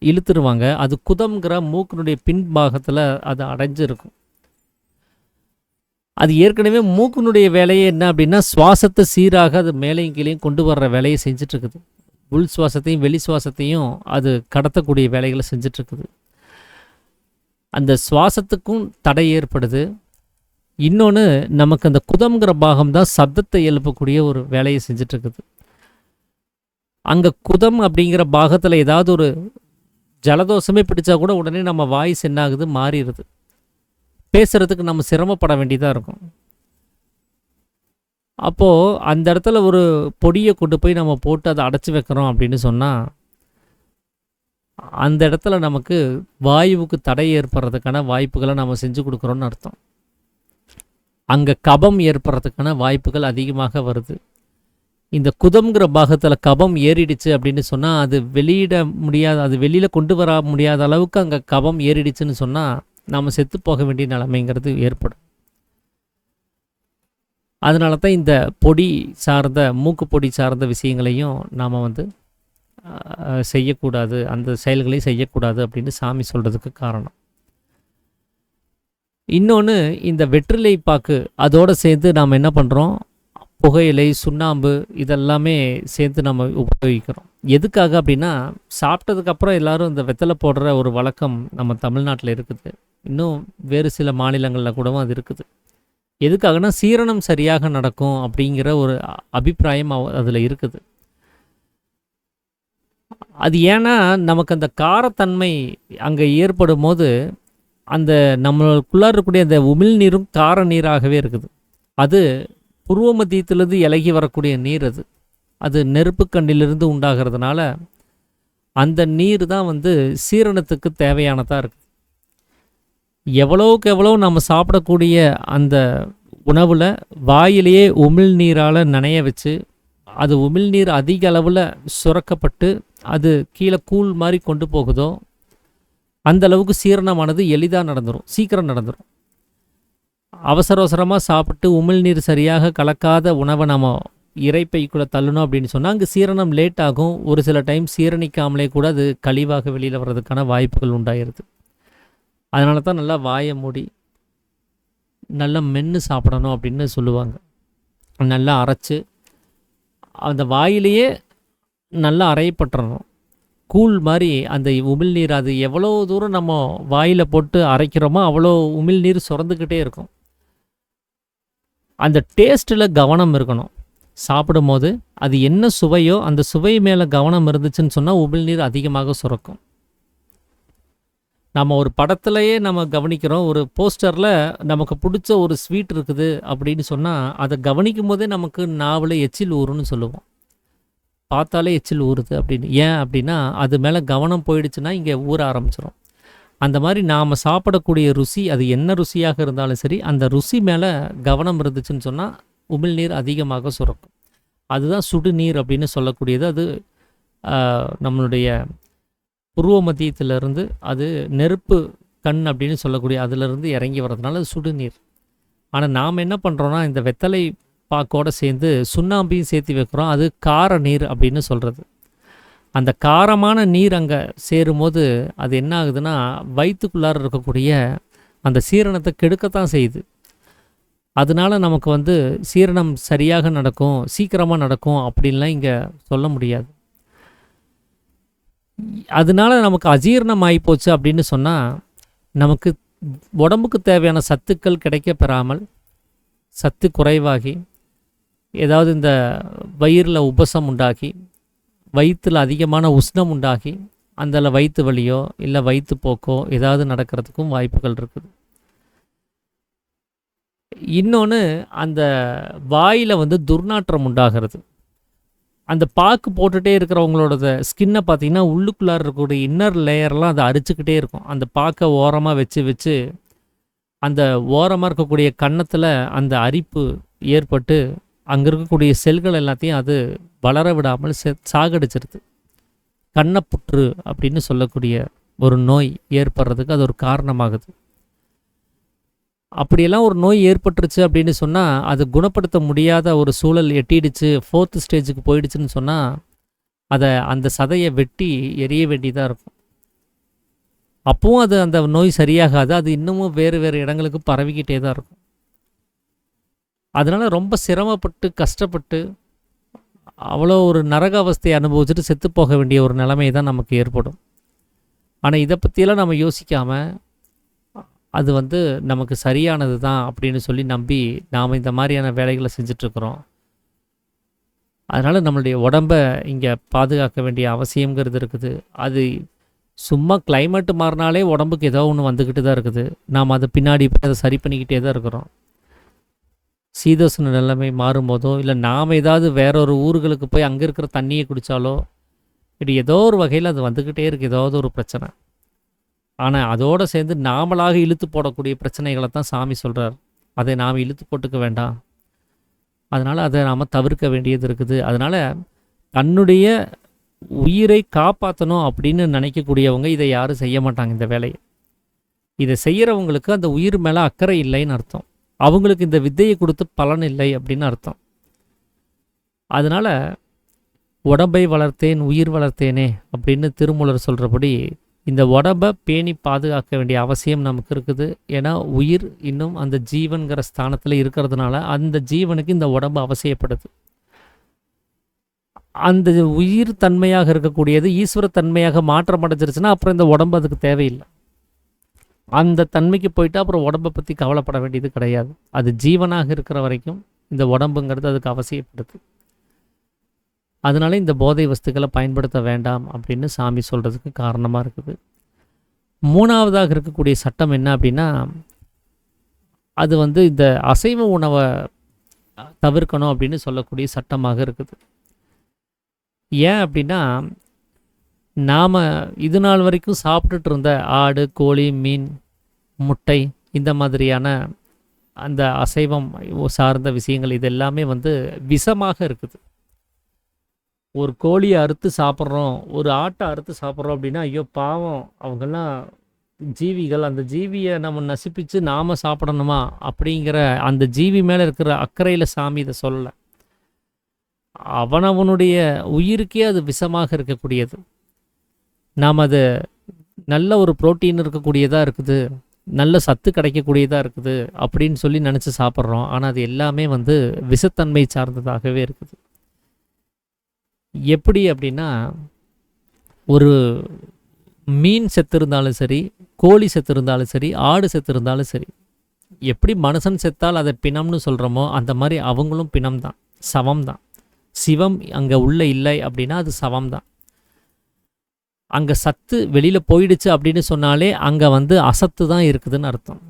இழுத்துருவாங்க. அது குதம்ங்கிற மூக்கினுடைய பின்பாகத்தில் அது அடைஞ்சிருக்கும். அது ஏற்கனவே மூக்கினுடைய வேலையே என்ன அப்படின்னா, சுவாசத்தை சீராக அது மேலேயும் கீழேயும் கொண்டு வர்ற வேலையை செஞ்சிட்ருக்குது. உள் சுவாசத்தையும் வெளி சுவாசத்தையும் அது கடத்தக்கூடிய வேலைகளை செஞ்சிட்ருக்குது. அந்த சுவாசத்துக்கும் தடை ஏற்படுது. இன்னொன்று, நமக்கு அந்த குதம்ங்கிற பாகம் தான் சப்தத்தை எழுப்பக்கூடிய ஒரு வேலையை செஞ்சிட்ருக்குது. அங்கே குதம் அப்படிங்கிற பாகத்தில் ஏதாவது ஒரு ஜலதோஷமே பிடிச்சா கூட உடனே நம்ம வாய்ஸ் என்ன ஆகுது, மாறிடுது. பேசுகிறதுக்கு நம்ம சிரமப்பட வேண்டியதாக இருக்கும். அப்போது அந்த இடத்துல ஒரு பொடியை கொண்டு போய் நம்ம போட்டு அதை அடைச்சி வைக்கிறோம் அப்படின்னு சொன்னால், அந்த இடத்துல நமக்கு வாயுவுக்கு தடை ஏற்படுறதுக்கான வாய்ப்புகளை நம்ம செஞ்சு கொடுக்குறோன்னு அர்த்தம். அங்கே கபம் ஏற்படுறதுக்கான வாய்ப்புகள் அதிகமாக வருது. இந்த குதம்ங்கிற பாகத்தில் கபம் ஏறிடுச்சு அப்படின்னு சொன்னால், அது வெளியிட முடியாத, அது வெளியில் கொண்டு வர முடியாத அளவுக்கு அங்கே கபம் ஏறிடுச்சுன்னு சொன்னால் நாம் செத்து போக வேண்டிய நிலைமைங்கிறது ஏற்படும். அதனால தான் இந்த பொடி சார்ந்த, மூக்கு பொடி சார்ந்த விஷயங்களையும் நாம் வந்து செய்யக்கூடாது, அந்த செயல்களையும் செய்யக்கூடாது அப்படின்னு சாமி சொல்கிறதுக்கு காரணம். இன்னொன்று, இந்த வெற்றிலை பாக்கு அதோடு சேர்த்து நாம் என்ன பண்ணுறோம், புகையிலை, சுண்ணாம்பு இதெல்லாமே சேர்த்து நம்ம உபயோகிக்கிறோம். எதுக்காக அப்படின்னா, சாப்பிட்டதுக்கப்புறம் எல்லோரும் இந்த வெத்தலை போடுற ஒரு வழக்கம் நம்ம தமிழ்நாட்டில் இருக்குது. இன்னும் வேறு சில மாநிலங்களில் கூடவும் அது இருக்குது. எதுக்காகனா, சீரணம் சரியாக நடக்கும் அப்படிங்கிற ஒரு அபிப்பிராயம் அதில் இருக்குது. அது ஏன்னா, நமக்கு அந்த காரத்தன்மை அங்கே ஏற்படும் போது அந்த நம்மளுக்குள்ளார இருக்கக்கூடிய அந்த உமிழ்நீரும் கார நீராகவே இருக்குது. அது புருவ மத்தியத்திலிருந்து இலகி வரக்கூடிய நீர். அது நெருப்பு கண்ணிலிருந்து உண்டாகிறதுனால அந்த நீர் தான் வந்து சீரணத்துக்கு தேவையானதாக இருக்குது. எவ்வளோக்கு எவ்வளோ நம்ம சாப்பிடக்கூடிய அந்த உணவில் வாயிலேயே உமிழ்நீரால் நனைய வச்சு, அது உமிழ்நீர் அதிக அளவில் சுரக்கப்பட்டு அது கீழே கூழ் மாதிரி கொண்டு போகுதோ, அந்த அளவுக்கு சீரணமானது எளிதாக நடந்துடும், சீக்கிரம் நடந்துடும். அவசர அவசரமாக சாப்பிட்டு உமிழ்நீர் சரியாக கலக்காத உணவை நம்ம இறைப்பைக்குள்ளே தள்ளணும் அப்படின்னு சொன்னால் அங்கே சீரணம் லேட் ஆகும். ஒரு சில டைம் சீரணிக்காமலே கூட அது கழிவாக வெளியில் வர்றதுக்கான வாய்ப்புகள் உண்டாயிருது. அதனால தான் நல்லா வாயை மூடி நல்லா மென்று சாப்பிடணும் அப்படின்னு சொல்லுவாங்க. நல்லா அரைச்சி அந்த வாயிலேயே நல்லா அரைப்பட்டுறணும், கூழ் மாதிரி. அந்த உமிழ்நீர் அது எவ்வளோ தூரம் நம்ம வாயில் போட்டு அரைக்கிறோமோ அவ்வளோ உமிழ்நீர் சுரந்துக்கிட்டே இருக்கும். அந்த டேஸ்ட்டில் கவனம் இருக்கணும். சாப்பிடும் போது அது என்ன சுவையோ அந்த சுவை மேலே கவனம் இருந்துச்சுன்னு சொன்னால் உமிழ்நீர் அதிகமாக சுரக்கும். நம்ம ஒரு படத்துலையே நம்ம கவனிக்கிறோம், ஒரு போஸ்டரில் நமக்கு பிடிச்ச ஒரு ஸ்வீட் இருக்குது அப்படின்னு சொன்னால் அதை கவனிக்கும் போதே நமக்கு நாவில் எச்சில் ஊறுன்னு சொல்லுவோம். பார்த்தாலே எச்சில் ஊறுது அப்படின்னு. ஏன் அப்படின்னா அது மேலே கவனம் போயிடுச்சுன்னா இங்கே ஊற ஆரம்பிச்சிடும். அந்த மாதிரி நாம் சாப்பிடக்கூடிய ருசி, அது என்ன ருசியாக இருந்தாலும் சரி, அந்த ருசி மேலே கவனம் இருந்துச்சுன்னு சொன்னால் உமிழ்நீர் அதிகமாக சுரக்கும். அதுதான் சுடுநீர் அப்படின்னு சொல்லக்கூடியது. அது நம்மளுடைய புருவ மத்தியத்திலிருந்து அது நெருப்பு கண் அப்படின்னு சொல்லக்கூடிய அதிலிருந்து இறங்கி வர்றதுனால அது சுடுநீர். ஆனால் நாம் என்ன பண்ணுறோன்னா, இந்த வெத்தலை பாக்கோடு சேர்ந்து சுண்ணாம்பையும் சேர்த்து வைக்கிறோம். அது கார நீர் அப்படின்னு சொல்கிறது. அந்த காரமான நீர் அங்கே சேரும்போது அது என்ன ஆகுதுன்னா, வயிற்றுக்குள்ளார இருக்கக்கூடிய அந்த சீரணத்தை கெடுக்கத்தான் செய்யுது. அதனால நமக்கு வந்து சீரணம் சரியாக நடக்கும், சீக்கிரமாக நடக்கும் அப்படின்லாம் இங்கே சொல்ல முடியாது. அதனால நமக்கு அஜீரணம் ஆகிப்போச்சு அப்படின்னு சொன்னால் நமக்கு உடம்புக்கு தேவையான சத்துக்கள் கிடைக்க பெறாமல் சத்து குறைவாகி, ஏதாவது இந்த வயிறில் உபசம் உண்டாகி, வயிற்றில் அதிகமான உஷ்ணம் உண்டாகி, அதில் வயிற்று வலியோ இல்லை வயிற்றுப்போக்கோ ஏதாவது நடக்கிறதுக்கும் வாய்ப்புகள் இருக்குது. இன்னொன்று, அந்த வாயில் வந்து துர்நாற்றம் உண்டாகிறது. அந்த பாக்கு போட்டுகிட்டே இருக்கிறவங்களோட ஸ்கின்னை பார்த்திங்கன்னா உள்ளுக்குள்ளார இருக்கக்கூடிய இன்னர் லேயர்லாம் அதை அரிச்சுக்கிட்டே இருக்கும். அந்த பாக்கை ஓரமாக வச்சு வச்சு அந்த ஓரமாக இருக்கக்கூடிய கன்னத்தில் அந்த அரிப்பு ஏற்பட்டு அங்கே இருக்கக்கூடிய செல்கள் எல்லாத்தையும் அது வளர விடாமல் சாகடிச்சிருது. கன்னப்புற்று அப்படின்னு சொல்லக்கூடிய ஒரு நோய் ஏற்படுறதுக்கு அது ஒரு காரணமாகுது. அப்படியெல்லாம் ஒரு நோய் ஏற்பட்டுருச்சு அப்படின்னு சொன்னால், அது குணப்படுத்த முடியாத ஒரு சூழல் எட்டிடுச்சு, 4th ஸ்டேஜுக்கு போயிடுச்சுன்னு சொன்னால், அந்த சதையை வெட்டி எரிய வேண்டியதாக இருக்கும். அப்பவும் அந்த நோய் சரியாகாது. அது இன்னமும் வேறு வேறு இடங்களுக்கு பரவிக்கிட்டே தான் இருக்கும். அதனால் ரொம்ப சிரமப்பட்டு கஷ்டப்பட்டு அவ்வளோ ஒரு நரக அவஸ்தையை அனுபவிச்சுட்டு செத்து போக வேண்டிய ஒரு நிலைமை தான் நமக்கு ஏற்படும். ஆனால் இதை பற்றியெல்லாம் நம்ம யோசிக்காமல் அது நமக்கு சரியானது தான் அப்படின்னு சொல்லி நம்பி நாம் இந்த மாதிரியான வேலைகளை செஞ்சிட்ருக்குறோம். அதனால் நம்மளுடைய உடம்பை இங்கே பாதுகாக்க வேண்டிய அவசியங்கிறது இருக்குது. அது சும்மா கிளைமேட்டு மாறினாலே உடம்புக்கு ஏதோ ஒன்று வந்துக்கிட்டு தான் இருக்குது. நாம் அதை பின்னாடி போய் அதை சரி பண்ணிக்கிட்டே தான் இருக்கிறோம். சீதோஷ்ண நிலைமை மாறும்போதோ, இல்லை நாம் ஏதாவது வேறொரு ஊர்களுக்கு போய் அங்கே இருக்கிற தண்ணியை குடித்தாலோ, இப்படி ஏதோ ஒரு வகையில் அது வந்துக்கிட்டே இருக்குது, ஏதாவது ஒரு பிரச்சனை. ஆனால் அதோடு சேர்ந்து நாமளாக இழுத்து போடக்கூடிய பிரச்சனைகளை தான் சாமி சொல்கிறார். அதை நாம் இழுத்து போட்டுக்க வேண்டாம். அதனால் அதை நாம் தவிர்க்க வேண்டியது இருக்குது. அதனால் தன்னுடைய உயிரை காப்பாற்றணும் அப்படின்னு நினைக்கக்கூடியவங்க இதை யாரும் செய்ய மாட்டாங்க. இந்த வேலையை இதை செய்கிறவங்களுக்கு அந்த உயிர் மேலே அக்கறை இல்லைன்னு அர்த்தம். அவங்களுக்கு இந்த வித்தையை கொடுத்து பலன் இல்லை அப்படின்னு அர்த்தம். அதனால் உடம்பை வளர்த்தேன் உயிர் வளர்த்தேனே அப்படின்னு திருமூலர் சொல்கிறபடி இந்த உடம்பை பேணி பாதுகாக்க வேண்டிய அவசியம் நமக்கு இருக்குது. ஏன்னா உயிர் இன்னும் அந்த ஜீவன்கிற ஸ்தானத்தில் இருக்கிறதுனால அந்த ஜீவனுக்கு இந்த உடம்பு அவசியப்படுது. அந்த உயிர் தன்மையாக இருக்கக்கூடியது ஈஸ்வர தன்மையாக மாற்றம் அடைஞ்சிருச்சுன்னா அப்புறம் இந்த உடம்பு அதுக்கு தேவையில்லை. அந்த தன்மைக்கு போயிட்டு அப்புறம் உடம்பை பற்றி கவலைப்பட வேண்டியது கிடையாது. அது ஜீவனாக இருக்கிற வரைக்கும் இந்த உடம்புங்கிறது அதுக்கு அவசியப்படுது. அதனால இந்த போதை வஸ்துக்களை பயன்படுத்த வேண்டாம் அப்படின்னு சாமி சொல்கிறதுக்கு காரணமாக இருக்குது. 3ஆவதாக இருக்கக்கூடிய சட்டம் என்ன அப்படின்னா, அது இந்த அசைவ உணவை தவிர்க்கணும் அப்படின்னு சொல்லக்கூடிய சட்டமாக இருக்குது. ஏன் அப்படின்னா, நாம் இது நாள் வரைக்கும் சாப்பிட்டுட்டு இருந்த ஆடு, கோழி, மீன், முட்டை இந்த மாதிரியான அந்த அசைவம் சார்ந்த விஷயங்கள் இது எல்லாமே விஷமாக இருக்குது. ஒரு கோழியை அறுத்து சாப்பிட்றோம், ஒரு ஆட்டை அறுத்து சாப்பிட்றோம் அப்படின்னா, ஐயோ பாவம் அவங்கெல்லாம் ஜீவிகள், அந்த ஜீவியை நம்ம நசிப்பிச்சு நாம் சாப்பிடணுமா அப்படிங்கிற அந்த ஜீவி மேலே இருக்கிற அக்கறையில் சாமி இதை சொல்லலை. அவனவனுடைய உயிருக்கே அது விஷமாக இருக்கக்கூடியது. நாம் அது நல்ல ஒரு புரோட்டீன் இருக்கக்கூடியதாக இருக்குது, நல்ல சத்து கிடைக்கக்கூடியதாக இருக்குது அப்படின்னு சொல்லி நினச்சி சாப்பிட்றோம். ஆனால் அது எல்லாமே விஷத்தன்மை சார்ந்ததாகவே இருக்குது. எப்படி அப்படின்னா, ஒரு மீன் செத்து இருந்தாலும் சரி, கோழி செத்து இருந்தாலும் சரி, ஆடு செத்து இருந்தாலும் சரி, எப்படி மனுஷன் செத்தால் அதை பிணம்னு சொல்கிறோமோ அந்த மாதிரி அவங்களும் பிணம் தான், சவம் தான். சிவம் அங்கே உள்ள இல்லை அப்படின்னா அது சவம் தான். அங்கே சத்து வெளியில் போயிடுச்சு அப்படின்னு சொன்னாலே அங்கே அசத்து தான் இருக்குதுன்னு அர்த்தம்.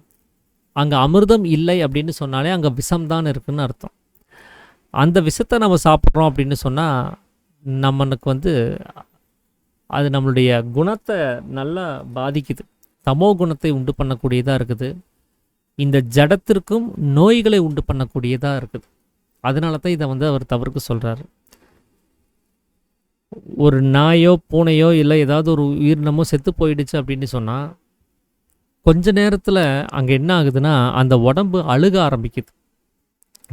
அங்கே அமிர்தம் இல்லை அப்படின்னு சொன்னாலே அங்கே விஷம்தான் இருக்குதுன்னு அர்த்தம். அந்த விஷத்தை நம்ம சாப்பிட்றோம் அப்படின்னு சொன்னால் நம்மளுக்கு அது நம்மளுடைய குணத்தை நல்லா பாதிக்குது. தமோ குணத்தை உண்டு பண்ணக்கூடியதாக இருக்குது. இந்த ஜடத்திற்கும் நோய்களை உண்டு பண்ணக்கூடியதாக இருக்குது. அதனால தான் இதை அவர் தவிர்க்க சொல்கிறாரு. ஒரு நாயோ பூனையோ இல்லை ஏதாவது ஒரு உயிரினமோ செத்து போயிடுச்சு அப்படின்னு சொன்னால் கொஞ்ச நேரத்தில் அங்கே என்ன ஆகுதுன்னா அந்த உடம்பு அழுக ஆரம்பிக்குது.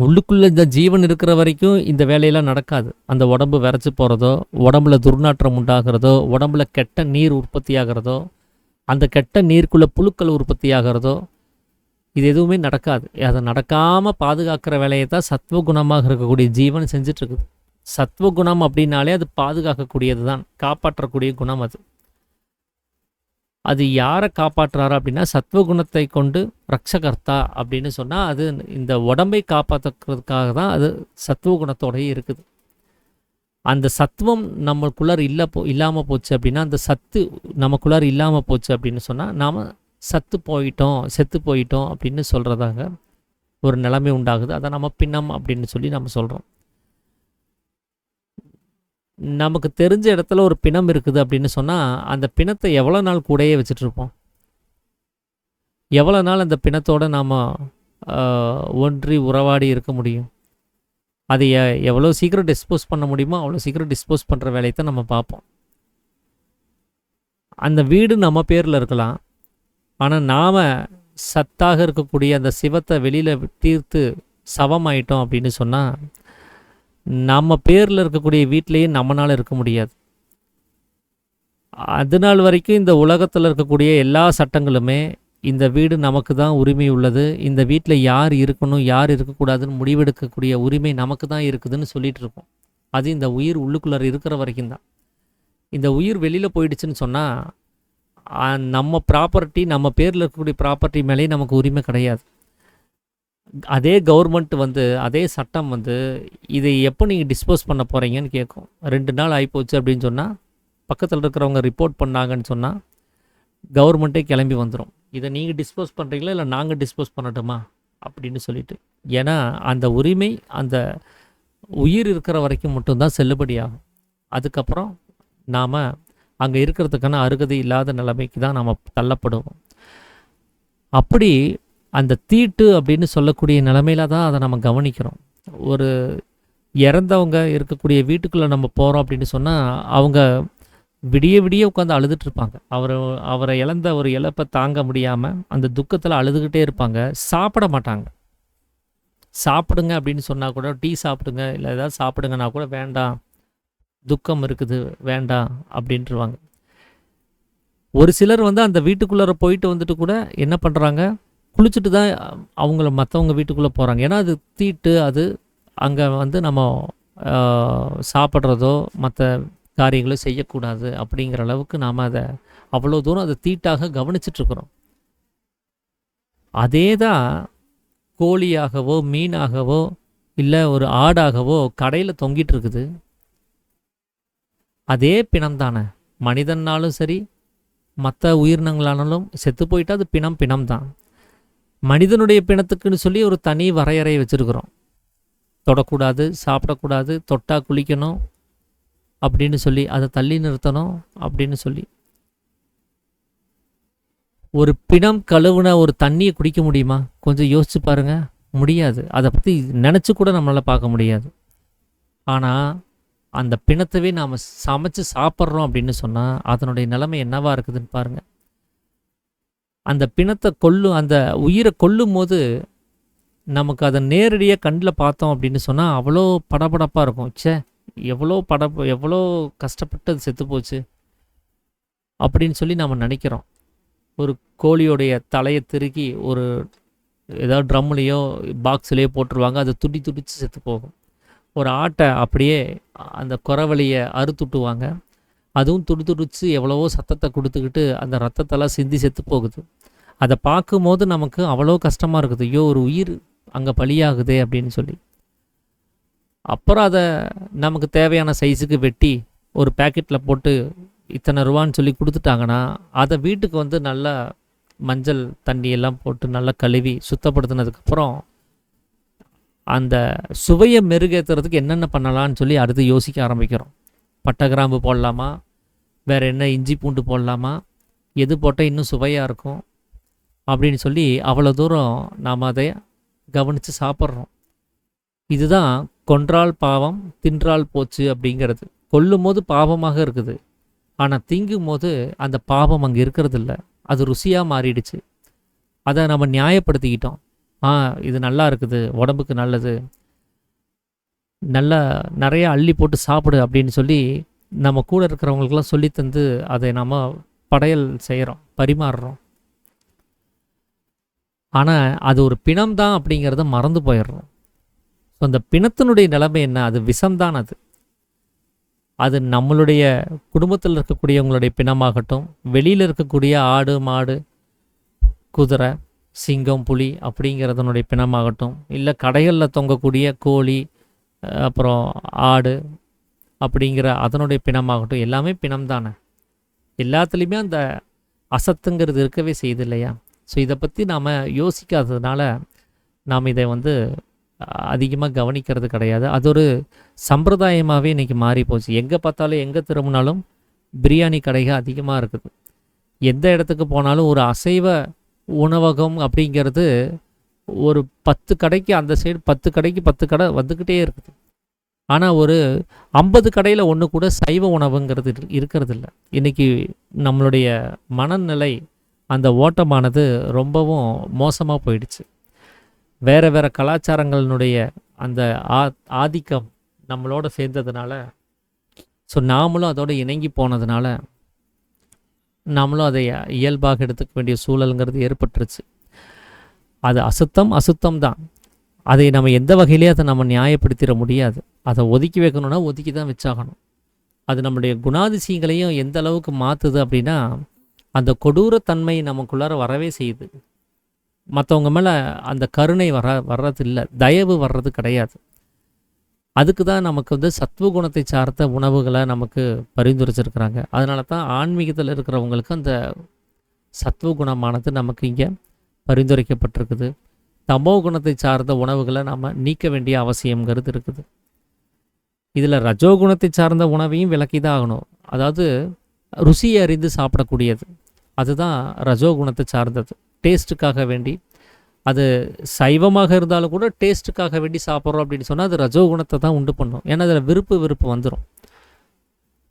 உள்ளுக்குள்ளே இந்த ஜீவன் இருக்கிற வரைக்கும் இந்த வேலையெல்லாம் நடக்காது. அந்த உடம்பு விரைச்சி போகிறதோ, உடம்புல துர்நாற்றம் உண்டாகிறதோ, உடம்புல கெட்ட நீர் உற்பத்தி ஆகிறதோ, அந்த கெட்ட நீருக்குள்ளே புழுக்கள் உற்பத்தி ஆகிறதோ, இது எதுவுமே நடக்காது. அதை நடக்காமல் பாதுகாக்கிற வேலையை தான் சத்வகுணமாக இருக்கக்கூடிய ஜீவன் செஞ்சிட்ருக்குது. சத்வகுணம் அப்படின்னாலே அது பாதுகாக்கக்கூடியது தான், காப்பாற்றக்கூடிய குணம் அது. அது யாரை காப்பாற்றுறாரு அப்படின்னா சத்வகுணத்தை கொண்டு ரக்ஷகர்த்தா அப்படின்னு சொன்னால் அது இந்த உடம்பை காப்பாற்றுறதுக்காக தான் அது சத்வகுணத்தோடயே இருக்குது. அந்த சத்துவம் நம்மளுக்குள்ளார் இல்லாமல் போச்சு அப்படின்னா, அந்த சத்து நமக்குள்ளார் இல்லாமல் போச்சு அப்படின்னு சொன்னால் நாம் செத்து போயிட்டோம் அப்படின்னு சொல்கிறதாக ஒரு நிலைமை உண்டாகுது. அதை நம்ம பிணம் அப்படின்னு சொல்லி நம்ம சொல்கிறோம். நமக்கு தெரிஞ்ச இடத்துல ஒரு பிணம் இருக்குது அப்படின்னு சொன்னால் அந்த பிணத்தை எவ்வளோ நாள் கூடயே வச்சுட்ருப்போம்? எவ்வளோ நாள் அந்த பிணத்தோடு நாம் ஒன்றி உறவாடி இருக்க முடியும்? அதை எவ்வளோ சீக்கிரம் டிஸ்போஸ் பண்ண முடியுமோ அவ்வளோ சீக்கிரம் டிஸ்போஸ் பண்ணுற வேலையை தான் நம்ம பார்ப்போம். அந்த வீடு நம்ம பேரில் இருக்கலாம். ஆனால் நாம் சத்தாக இருக்கக்கூடிய அந்த சிவத்தை வெளியில் தீர்த்து சவமாயிட்டோம் அப்படின்னு சொன்னால், நம்ம பேரில் இருக்கக்கூடிய வீட்டிலேயே நம்மளால் இருக்க முடியாது. அது நாள் வரைக்கும் இந்த உலகத்தில் இருக்கக்கூடிய எல்லா சட்டங்களுமே இந்த வீடு நமக்கு தான் உரிமை உள்ளது, இந்த வீட்டில் யார் இருக்கணும் யார் இருக்கக்கூடாதுன்னு முடிவெடுக்கக்கூடிய உரிமை நமக்கு தான் இருக்குதுன்னு சொல்லிகிட்டு இருக்கோம். அது இந்த உயிர் உள்ளுக்குள்ளே இருக்கிற வரைக்கும் தான். இந்த உயிர் வெளியில் போயிடுச்சுன்னு சொன்னால் நம்ம ப்ராப்பர்ட்டி, நம்ம பேரில் இருக்கக்கூடிய ப்ராப்பர்ட்டி மேலேயே நமக்கு உரிமை கிடையாது. அதே கவர்மெண்ட் அதே சட்டம் இதை எப்போ நீங்கள் டிஸ்போஸ் பண்ண போகிறீங்கன்னு கேட்கும். 2 நாள் ஆகிப்போச்சு அப்படின்னு சொன்னால், பக்கத்தில் இருக்கிறவங்க ரிப்போர்ட் பண்ணாங்கன்னு சொன்னால் கவர்மெண்ட்டே கிளம்பி வந்துடும். இதை நீங்கள் டிஸ்போஸ் பண்ணுறீங்களா இல்லை நாங்கள் டிஸ்போஸ் பண்ணட்டுமா அப்படின்னு சொல்லிட்டு. ஏன்னா அந்த உரிமை அந்த உயிர் இருக்கிற வரைக்கும் மட்டும்தான் செல்லுபடியாகும். அதுக்கப்புறம் நாம் அங்கே இருக்கிறதுக்கான அருகதை இல்லாத நிலைமைக்கு தான் நாம் தள்ளப்படுவோம். அப்படி அந்த தீட்டு அப்படின்னு சொல்லக்கூடிய நிலைமையில தான் அதை நம்ம கவனிக்கிறோம். ஒரு இறந்தவங்க இருக்கக்கூடிய வீட்டுக்குள்ளே நம்ம போகிறோம் அப்படின்னு சொன்னால், அவங்க விடிய விடிய உட்காந்து அழுதுட்டு இருப்பாங்க. அவரை இழந்த ஒரு இழப்பை தாங்க முடியாமல் அந்த துக்கத்தில் அழுதுகிட்டே இருப்பாங்க. சாப்பிட மாட்டாங்க. சாப்பிடுங்க அப்படின்னு சொன்னால் கூட, டீ சாப்பிடுங்க இல்லை ஏதாவது சாப்பிடுங்கன்னா கூட வேண்டாம், துக்கம் இருக்குது வேண்டாம் அப்படின்ட்டுருவாங்க. ஒரு சிலர் அந்த வீட்டுக்குள்ளார போயிட்டு வந்துட்டு கூட என்ன பண்ணுறாங்க, குளிச்சுட்டு தான் அவங்கள மற்றவங்க வீட்டுக்குள்ளே போகிறாங்க. ஏன்னா அது தீட்டு. அது அங்கே நம்ம சாப்பிட்றதோ மற்ற காரியங்களோ செய்யக்கூடாது அப்படிங்கிற அளவுக்கு நாம் அதை அவ்வளோ தூரம் அதை தீட்டாக கவனிச்சிட்ருக்குறோம். அதே தான் கோழியாகவோ மீனாகவோ இல்லை ஒரு ஆடாகவோ கடையில் தொங்கிட்டு இருக்குது. அதே பிணம் தானே. மனிதனாலும் சரி மற்ற உயிரினங்களானாலும் செத்து போயிட்டா அது பிணம் தான். மனிதனுடைய பிணத்துக்குன்னு சொல்லி ஒரு தனி வரையறை வச்சுருக்குறோம். தொடக்கூடாது, சாப்பிடக்கூடாது, தொட்டா குளிக்கணும் அப்படின்னு சொல்லி, அதை தள்ளி நிறுத்தணும் அப்படின்னு சொல்லி. ஒரு பிணம் கழுவுன ஒரு தண்ணியை குடிக்க முடியுமா? கொஞ்சம் யோசிச்சு பாருங்க. முடியாது. அதை பற்றி நினச்சி கூட நம்மளால் பார்க்க முடியாது. ஆனால் அந்த பிணத்தவே நாம் சமைச்சு சாப்பிட்றோம் அப்படின்னு சொன்னால் அதனுடைய நிலைமை என்னவா இருக்குதுன்னு பாருங்கள். அந்த பிணத்தை அந்த உயிரை கொல்லும் போது நமக்கு அதை நேரடியாக கண்ணில் பார்த்தோம் அப்படின்னு சொன்னால் அவ்வளோ படபடப்பாக இருக்கும். எவ்வளோ கஷ்டப்பட்டு அது செத்து போச்சு அப்படின்னு சொல்லி நாம் நினைக்கிறோம். ஒரு கோழியோடைய தலையை திருக்கி ஒரு ஏதாவது ட்ரம்லேயோ பாக்ஸ்லேயோ போட்டுருவாங்க, அது துடிச்சு செத்து போகும். ஒரு ஆட்டை அப்படியே அந்த குறவழியை அறுத்துட்டுவாங்க, அதுவும் துடிச்சு எவ்வளவோ சத்தத்தை கொடுத்துக்கிட்டு அந்த ரத்தத்தெல்லாம் சிந்தி செத்து போகுது. அதை பார்க்கும்போது நமக்கு அவ்வளோ கஷ்டமாக இருக்குது. ஐயோ, ஒரு உயிர் அங்கே பலியாகுதே அப்படின்னு சொல்லி. அப்புறம் அதை நமக்கு தேவையான சைஸுக்கு வெட்டி ஒரு பேக்கெட்டில் போட்டு இத்தனை ரூபான்னு சொல்லி கொடுத்துட்டாங்கன்னா, அதை வீட்டுக்கு நல்லா மஞ்சள் தண்ணியெல்லாம் போட்டு நல்லா கழுவி சுத்தப்படுத்தினதுக்கப்புறம் அந்த சுவையை மெருகேற்றுறதுக்கு என்னென்ன பண்ணலான்னு சொல்லி அடுத்து யோசிக்க ஆரம்பிக்கிறோம். பட்டை கிராம்பு போடலாமா, வேறு என்ன இஞ்சி பூண்டு போடலாமா, எது போட்டால் இன்னும் சுவையாக இருக்கும் அப்படின்னு சொல்லி அவ்வளோ தூரம் நாம் அதை கவனித்து சாப்பிட்றோம். இதுதான் கொன்றால் பாவம் தின்றால் போச்சு அப்படிங்கிறது. கொல்லும் போது பாவமாக இருக்குது, ஆனால் திங்கும் போது அந்த பாவம் அங்கே இருக்கிறது இல்லை, அது ருசியாக மாறிடுச்சு. அதை நம்ம நியாயப்படுத்திக்கிட்டோம். இது நல்லா இருக்குது, உடம்புக்கு நல்லது, நல்லா நிறையா அள்ளி போட்டு சாப்பிடு அப்படின்னு சொல்லி நம்ம கூட இருக்கிறவங்களுக்கெல்லாம் சொல்லி தந்து அதை நம்ம படையல் செய்கிறோம், பரிமாறுறோம். ஆனால் அது ஒரு பிணம் தான் அப்படிங்கிறத மறந்து போயிடுறோம். ஸோ அந்த பிணத்தினுடைய நிலைமை என்ன? அது விஷம்தான். அது நம்மளுடைய குடும்பத்தில் இருக்கக்கூடியவங்களுடைய பிணமாகட்டும், வெளியில் இருக்கக்கூடிய ஆடு மாடு குதிரை சிங்கம் புலி அப்படிங்கிறதனுடைய பிணமாகட்டும், இல்லை கடைகளில் தொங்கக்கூடிய கோழி அப்புறம் ஆடு அப்படிங்கிற அதனுடைய பிணமாகட்டும், எல்லாமே பிணம் தானே. எல்லாத்துலேயுமே அந்த அசத்துங்கிறது இருக்கவே செய்யுது இல்லையா? ஸோ இதை பற்றி நாம் யோசிக்காததுனால நாம் இதை அதிகமாக கவனிக்கிறது கிடையாது. அது ஒரு சம்பிரதாயமாகவே இன்றைக்கி மாறி போச்சு. எங்கே பார்த்தாலும் எங்கே திரும்பினாலும் பிரியாணி கடைகள் அதிகமாக இருக்குது. எந்த இடத்துக்கு போனாலும் ஒரு அசைவ உணவகம் அப்படிங்கிறது ஒரு 10 கடைக்கு அந்த சைடு 10 கடைக்கு 10 கடை வந்துக்கிட்டே இருக்குது. ஆனால் ஒரு 50 கடையில் ஒன்று கூட சைவ உணவுங்கிறது இருக்கிறது இல்லை. இன்றைக்கி நம்மளுடைய மனநிலை, அந்த ஓட்டமானது ரொம்பவும் மோசமாக போயிடுச்சு. வேறு வேறு கலாச்சாரங்களினுடைய அந்த ஆதிக்கம் நம்மளோட சேர்ந்ததுனால, ஸோ நாமளும் அதோடு இணங்கி போனதுனால நாமளும் அதை இயல்பாக எடுத்துக்க வேண்டிய சூழலுங்கிறது ஏற்பட்டுருச்சு. அது அசுத்தம் தான். அதை நம்ம எந்த வகையிலே அதை நம்ம நியாயப்படுத்திட முடியாது. அதை ஒதுக்கி வைக்கணும்னா ஒதுக்கி தான் வச்சாகணும். அது நம்முடைய குணாதிசயங்களையும் எந்த அளவுக்கு மாற்றுது அப்படின்னா, அந்த கொடூரத்தன்மை நமக்குள்ளார வரவே செய்யுது. மற்றவங்க மேலே அந்த கருணை வர்றது இல்லை, தயவு வர்றது கிடையாது. அதுக்கு தான் நமக்கு வந்து சத்துவகுணத்தை சார்ந்த உணவுகளை நமக்கு பரிந்துரைச்சிருக்கிறாங்க. அதனால தான் ஆன்மீகத்தில் இருக்கிறவங்களுக்கு அந்த சத்துவகுணமானது நமக்கு இங்கே பரிந்துரைக்கப்பட்டிருக்குது. தமோ குணத்தை சார்ந்த உணவுகளை நாம் நீக்க வேண்டிய அவசியங்கிறது இருக்குது. இதில் ரஜோகுணத்தை சார்ந்த உணவையும் விலக்கி தான் ஆகணும். அதாவது ருசியை அறிந்து சாப்பிடக்கூடியது, அதுதான் ரஜோகுணத்தை சார்ந்தது. டேஸ்ட்டுக்காக வேண்டி, அது சைவமாக இருந்தாலும் கூட டேஸ்ட்டுக்காக வேண்டி சாப்பிட்றோம் அப்படின்னு சொன்னால் அது ரஜோகுணத்தை தான் உண்டு பண்ணும். ஏன்னா அதில் விருப்பு வந்துடும்.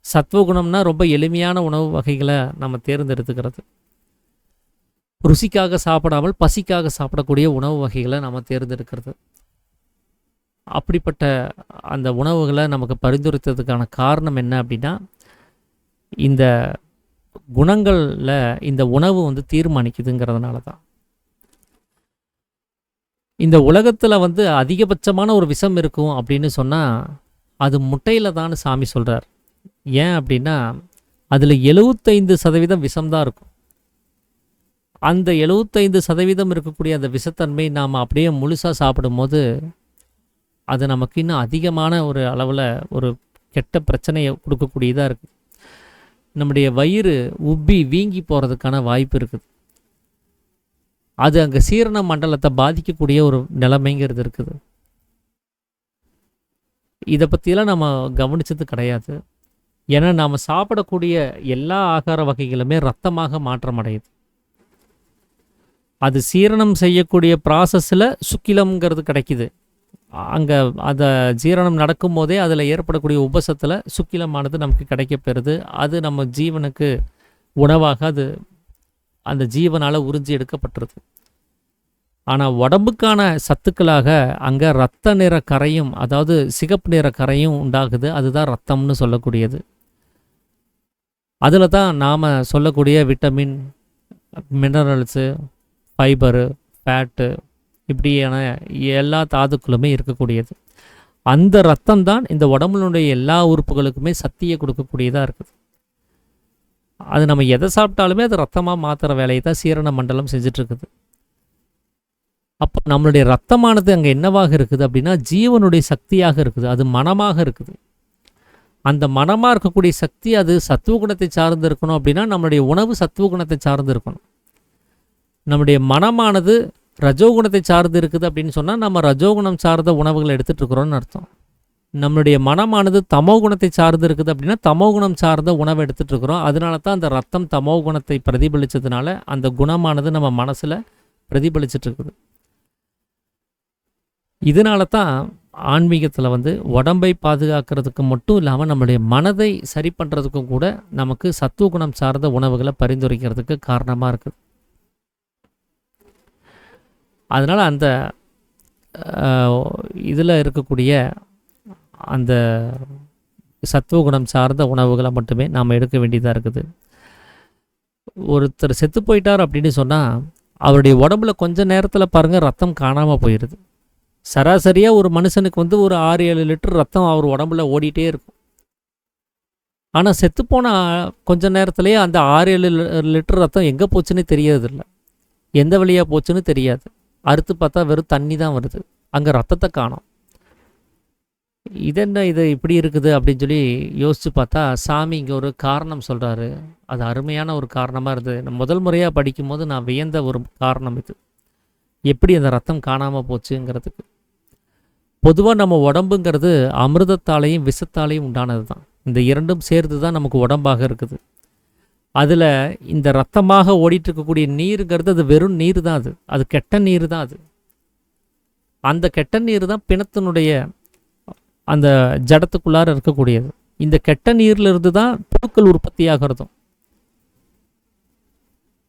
சத்வகுணம்னா ரொம்ப எளிமையான உணவு வகைகளை நம்ம தேர்ந்தெடுத்துக்கிறது. ருசிக்காக சாப்பிடாமல் பசிக்காக சாப்பிடக்கூடிய உணவு வகைகளை நம்ம தேர்ந்தெடுக்கிறது. அப்படிப்பட்ட அந்த உணவுகளை நமக்கு பரிந்துரைத்ததுக்கான காரணம் என்ன அப்படின்னா, இந்த குணங்களில் இந்த உணவு வந்து தீர்மானிக்குதுங்கிறதுனால தான். இந்த உலகத்தில் வந்து அதிகபட்சமான ஒரு விஷம் இருக்கும் அப்படின்னு சொன்னால் அது முட்டையில் தான் சாமி சொல்கிறார். ஏன் அப்படின்னா அதில் 75% விஷம்தான் இருக்கும். அந்த 75% இருக்கக்கூடிய அந்த விஷத்தன்மை நாம் அப்படியே முழுசாக சாப்பிடும்போது அது நமக்கு இன்னும் அதிகமான ஒரு அளவில் ஒரு கெட்ட பிரச்சனையை கொடுக்கக்கூடியதாக இருக்குது. நம்முடைய வயிறு உப்பி வீங்கி போகிறதுக்கான வாய்ப்பு இருக்குது. அது அங்கே சீரண மண்டலத்தை பாதிக்கக்கூடிய ஒரு நிலைமைங்கிறது இருக்குது. இதை பற்றியெல்லாம் நம்ம கவனித்தது கிடையாது. ஏன்னா நாம் சாப்பிடக்கூடிய எல்லா ஆகார வகைகளுமே ரத்தமாக மாற்றம் அடையுது. அது சீரணம் செய்யக்கூடிய ப்ராசஸில் சுக்கிலம்ங்கிறது கிடைக்கிது. அங்கே அதை ஜீரணம் நடக்கும்போதே அதில் ஏற்படக்கூடிய உபசத்தில் சுக்கிலமானது நமக்கு கிடைக்கப்பெறுது. அது நம்ம ஜீவனுக்கு உணவாக அது அந்த ஜீவனால் உறிஞ்சி எடுக்கப்பட்டுருது. ஆனால் உடம்புக்கான சத்துக்களாக அங்கே இரத்த நிற கரையும், அதாவது சிகப்பு நிற கரையும் உண்டாகுது. அதுதான் ரத்தம்னு சொல்லக்கூடியது. அதில் தான் நாம் சொல்லக்கூடிய விட்டமின், மினரல்ஸு, ஃபைபரு, ஃபேட்டு, இப்படியான எல்லா தாதுக்களுமே இருக்கக்கூடியது. அந்த ரத்தம் தான் இந்த உடம்புனுடைய எல்லா உறுப்புகளுக்குமே சக்தியை கொடுக்கக்கூடியதாக இருக்குது. அது நம்ம எதை சாப்பிட்டாலுமே அது ரத்தமாக மாற்றுற வேலையை தான் சீரண மண்டலம் செஞ்சிட்ருக்குது. அப்போ நம்மளுடைய ரத்தமானது அங்கே என்னவாக இருக்குது அப்படின்னா ஜீவனுடைய சக்தியாக இருக்குது. அது மனமாக இருக்குது. அந்த மனமாக இருக்கக்கூடிய சக்தி அது சத்துவகுணத்தை சார்ந்து இருக்கணும் அப்படின்னா நம்மளுடைய உணவு சத்துவகுணத்தை சார்ந்து இருக்கணும். நம்முடைய மனமானது ரஜோகுணத்தை சார்ந்து இருக்குது அப்படின்னு சொன்னால் நம்ம ரஜோகுணம் சார்ந்த உணவுகளை எடுத்துகிட்டு இருக்கிறோன்னு அர்த்தம். நம்மளுடைய மனமானது தமோ குணத்தை சார்ந்து இருக்குது அப்படின்னா தமோ குணம் சார்ந்த உணவை எடுத்துகிட்டு இருக்கிறோம். அதனால தான் அந்த ரத்தம் தமோ குணத்தை பிரதிபலித்ததுனால அந்த குணமானது நம்ம மனசில் பிரதிபலிச்சுட்டு இருக்குது. இதனால தான் ஆன்மீகத்தில் வந்து உடம்பை பாதுகாக்கிறதுக்கு மட்டும் இல்லாமல் நம்மளுடைய மனதை சரி பண்ணுறதுக்கும் கூட நமக்கு சத்துவகுணம் சார்ந்த உணவுகளை பரிந்துரைக்கிறதுக்கு காரணமாக இருக்குது. அதனால் அந்த இதில் இருக்கக்கூடிய அந்த சத்துவகுணம் சார்ந்த உணவுகளை மட்டுமே நாம் எடுக்க வேண்டியதாக இருக்குது. ஒருத்தர் செத்து போயிட்டார் அப்படின்னு சொன்னால் அவருடைய உடம்புல கொஞ்ச நேரத்தில் பாருங்கள் ரத்தம் காணாமல் போயிடுது. சராசரியாக ஒரு மனுஷனுக்கு வந்து ஒரு 6-7 லிட்டர் ரத்தம் அவர் உடம்புல ஓடிட்டே இருக்கும். ஆனால் செத்துப்போன கொஞ்ச நேரத்துலேயே அந்த 6-7 லிட்டர் ரத்தம் எங்கே போச்சுன்னு தெரியறதில்ல, எந்த வழியாக போச்சுன்னு தெரியாது. அறுத்து பார்த்தா வெறும் தண்ணி தான் வருது, அங்கே ரத்தத்தை காணோம். இதென்ன இது இப்படி இருக்குது அப்படின்னு சொல்லி யோசித்து பார்த்தா சாமி இங்கே ஒரு காரணம் சொல்கிறாரு. அது அருமையான ஒரு காரணமாக இருந்தது. நான் முதல் முறையாக படிக்கும்போது நான் வியந்த ஒரு காரணம் இது, எப்படி அந்த ரத்தம் காணாமல் போச்சுங்கிறதுக்கு. பொதுவாக நம்ம உடம்புங்கிறது அமிர்தத்தாலையும் விஷத்தாலையும் உண்டானது தான். இந்த இரண்டும் சேர்ந்து தான் நமக்கு உடம்பாக இருக்குது. அதில் இந்த ரத்தமாக ஓடிட்டு இருக்கக்கூடிய நீருங்கிறது அது வெறும் நீர் தான். அது கெட்ட நீர் தான். அந்த கெட்ட நீர் தான் பிணத்தினுடைய அந்த ஜடத்துக்குள்ளார இருக்கக்கூடியது. இந்த கெட்ட நீர்ல இருந்து தான் புழுக்கள் உற்பத்தி ஆகிறதும்.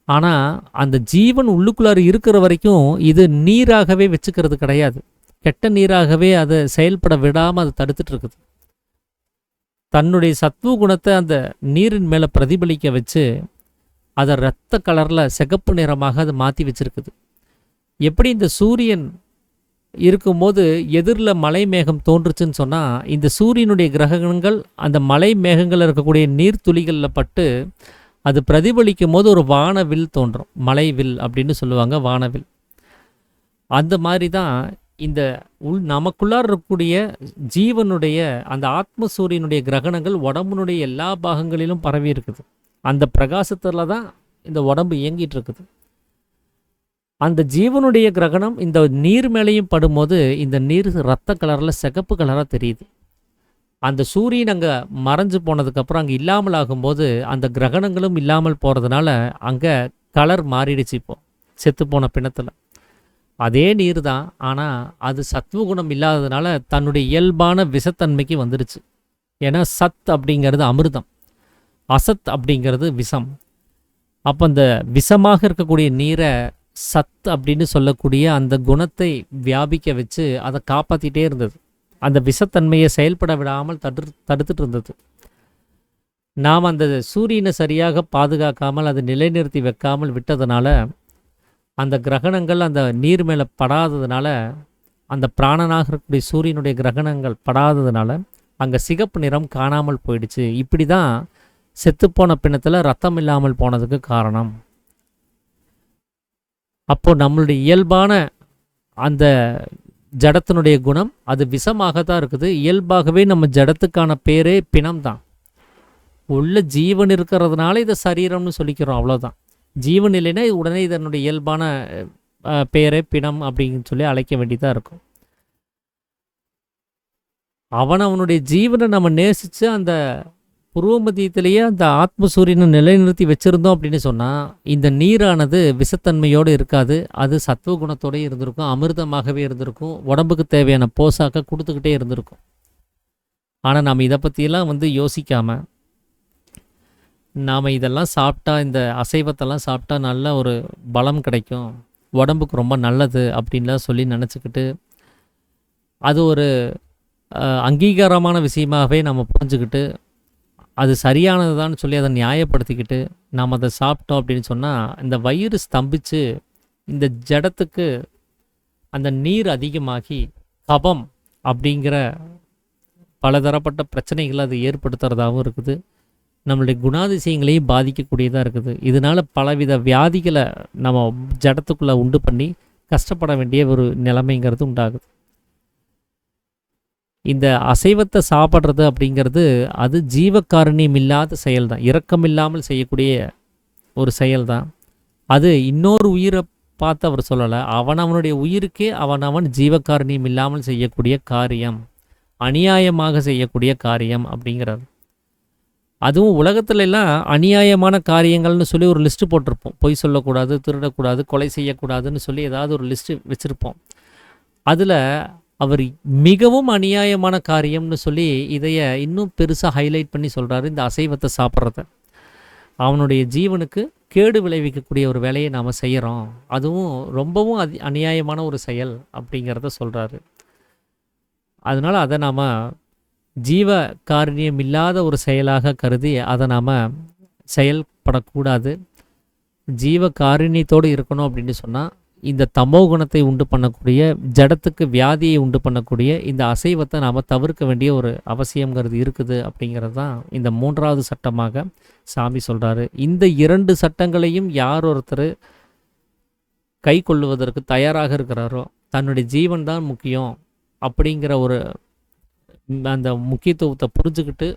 ஆனால் அந்த ஜீவன் உள்ளுக்குள்ளார இருக்கிற வரைக்கும் இது நீராகவே வச்சுக்கிறது கிடையாது. கெட்ட நீராகவே அதை செயல்பட விடாமல் அதை தடுத்துட்டு இருக்குது. தன்னுடைய சத்துவ குணத்தை அந்த நீரின் மேலே பிரதிபலிக்க வச்சு அதை இரத்த கலரில் சிகப்பு நிறமாக அதை மாற்றி வச்சிருக்குது. எப்படி இந்த சூரியன் இருக்கும்போது எதிரில் மலை மேகம் தோன்றுச்சுன்னு சொன்னால், இந்த சூரியனுடைய கிரகணங்கள் அந்த மலை மேகங்கள் இருக்கக்கூடிய நீர்த்துளிகளில் பட்டு அது பிரதிபலிக்கும் போது ஒரு வானவில் தோன்றும். மலைவில் அப்படின்னு சொல்லுவாங்க, வானவில். அந்த மாதிரி தான் இந்த நமக்குள்ளார இருக்கக்கூடிய ஜீவனுடைய அந்த ஆத்ம சூரியனுடைய கிரகணங்கள் உடம்புனுடைய எல்லா பாகங்களிலும் பரவி இருக்குது. அந்த பிரகாசத்தில் தான் இந்த உடம்பு இயங்கிட்டு இருக்குது. அந்த ஜீவனுடைய கிரகணம் இந்த நீர் மேலேயும் படும்போது இந்த நீர் இரத்த கலரில் சிகப்பு கலராக தெரியுது. அந்த சூரியன் அங்கே மறைஞ்சு போனதுக்கப்புறம் அங்கே இல்லாமல் ஆகும்போது அந்த கிரகணங்களும் இல்லாமல் போகிறதுனால அங்கே கலர் மாறிடுச்சு. இப்போ செத்து போன பிணத்தில் அதே நீர் தான், ஆனால் அது சத்துவகுணம் இல்லாததுனால தன்னுடைய இயல்பான விஷத்தன்மைக்கு வந்துடுச்சு. ஏன்னா சத் அப்படிங்கிறது அமிர்தம், அசத் அப்படிங்கிறது விஷம். அப்போ அந்த விஷமாக இருக்கக்கூடிய நீரை சத் அப்படின்னு சொல்லக்கூடிய அந்த குணத்தை வியாபிக்க வச்சு அதை காப்பாற்றிட்டே இருந்தது. அந்த விஷத்தன்மையை செயல்பட விடாமல் தடுத்துட்டு இருந்தது. நாம் அந்த சூரியனை சரியாக பாதுகாக்காமல் அதை நிலைநிறுத்தி வைக்காமல் விட்டதுனால அந்த கிரகணங்கள் அந்த நீர் மேலே படாததுனால, அந்த பிராணனாக இருக்கக்கூடிய சூரியனுடைய கிரகணங்கள் படாததுனால அங்கே சிகப்பு நிறம் காணாமல் போயிடுச்சு. இப்படி தான் செத்துப்போன பிணத்தில் ரத்தம் இல்லாமல் போனதுக்கு காரணம். அப்போது நம்மளுடைய இயல்பான அந்த ஜடத்தினுடைய குணம் அது விஷமாக தான் இருக்குது. இயல்பாகவே நம்ம ஜடத்துக்கான பேரே பிணம் தான். உள்ள ஜீவன் இருக்கிறதுனால இதை சரீரம்னு சொல்லிக்கிறோம், அவ்வளோதான். ஜீவன் இல்லைன்னா உடனே இதனுடைய இயல்பான பேரே பிணம் அப்படின்னு சொல்லி அழைக்க வேண்டியதாக இருக்கும். அவனுடைய ஜீவனை நம்ம நேசித்து அந்த புருவமத்தியத்திலேயே அந்த ஆத்மசூரியனை நிலைநிறுத்தி வச்சுருந்தோம் அப்படின்னு சொன்னால் இந்த நீரானது விஷத்தன்மையோடு இருக்காது. அது சத்துவகுணத்தோடு இருந்திருக்கும், அமிர்தமாகவே இருந்திருக்கும், உடம்புக்கு தேவையான போசாக்க கொடுத்துக்கிட்டே இருந்திருக்கும். ஆனால் நாம் இதை பற்றியெல்லாம் யோசிக்காமல் நாம் இதெல்லாம் சாப்பிட்டா, இந்த அசைவத்தெல்லாம் சாப்பிட்டா நல்ல ஒரு பலம் கிடைக்கும், உடம்புக்கு ரொம்ப நல்லது அப்படின்லாம் சொல்லி நினச்சிக்கிட்டு அது ஒரு அங்கீகாரமான விஷயமாகவே நம்ம புரிஞ்சுக்கிட்டு அது சரியானது தான் சொல்லி அதை நியாயப்படுத்திக்கிட்டு நாம் அதை சாப்பிட்டோம் அப்படின்னு சொன்னால் இந்த வயிறு ஸ்தம்பித்து இந்த ஜடத்துக்கு அந்த நீர் அதிகமாகி கபம் அப்படிங்கிற பலதரப்பட்ட பிரச்சனைகளை அது ஏற்படுத்துகிறதாகவும் இருக்குது. நம்மளுடைய குணாதிசயங்களையும் பாதிக்கக்கூடியதாக இருக்குது. இதனால் பலவித வியாதிகளை நம்ம ஜடத்துக்குள்ளே உண்டு பண்ணி கஷ்டப்பட வேண்டிய ஒரு நிலைமைங்கிறது உண்டாகுது. இந்த அசைவத்தை சாப்பிட்றது அப்படிங்கிறது அது ஜீவகாருண்யம் இல்லாத செயல் தான், இரக்கமில்லாமல் செய்யக்கூடிய ஒரு செயல் தான். அது இன்னொரு உயிரை பார்த்து அவர் சொல்லலை, அவனுடைய உயிருக்கே அவன் ஜீவகாருண்யம் இல்லாமல் செய்யக்கூடிய காரியம், அநியாயமாக செய்யக்கூடிய காரியம் அப்படிங்கிறது. அதுவும் உலகத்துல எல்லாம் அநியாயமான காரியங்கள்னு சொல்லி ஒரு லிஸ்ட்டு போட்டிருப்போம். பொய் சொல்லக்கூடாது, திருடக்கூடாது, கொலை செய்யக்கூடாதுன்னு சொல்லி ஏதாவது ஒரு லிஸ்ட்டு வச்சுருப்போம். அதில் அவர் மிகவும் அநியாயமான காரியம்னு சொல்லி இதைய இன்னும் பெருசாக ஹைலைட் பண்ணி சொல்கிறாரு. இந்த அசைவத்தை சாப்பிட்றத அவனுடைய ஜீவனுக்கு கேடு விளைவிக்கக்கூடிய ஒரு வேலையை நாம் செய்கிறோம், அதுவும் ரொம்பவும் அநியாயமான ஒரு செயல் அப்படிங்கிறத சொல்கிறாரு. அதனால் அதை நாம் ஜீவ காருண்யம் இல்லாத ஒரு செயலாக கருதி அதை நாம் செயல்படக்கூடாது. ஜீவ காருண்யத்தோடு இருக்கணும் அப்படின்னு சொன்னால் இந்த தமோ குணத்தை உண்டு பண்ணக்கூடிய, ஜடத்துக்கு வியாதியை உண்டு பண்ணக்கூடிய இந்த அசைவத்தை நாம் தவிர்க்க வேண்டிய ஒரு அவசியங்கிறது இருக்குது அப்படிங்கிறது தான் இந்த 3வது சட்டமாக சாமி சொல்கிறாரு. இந்த 2 சட்டங்களையும் யார் ஒருத்தர் கை கொள்ளுவதற்கு தயாராக இருக்கிறாரோ, தன்னுடைய ஜீவன் தான் முக்கியம் அப்படிங்கிற ஒரு அந்த முக்கியத்துவத்தை புரிஞ்சுக்கிட்டு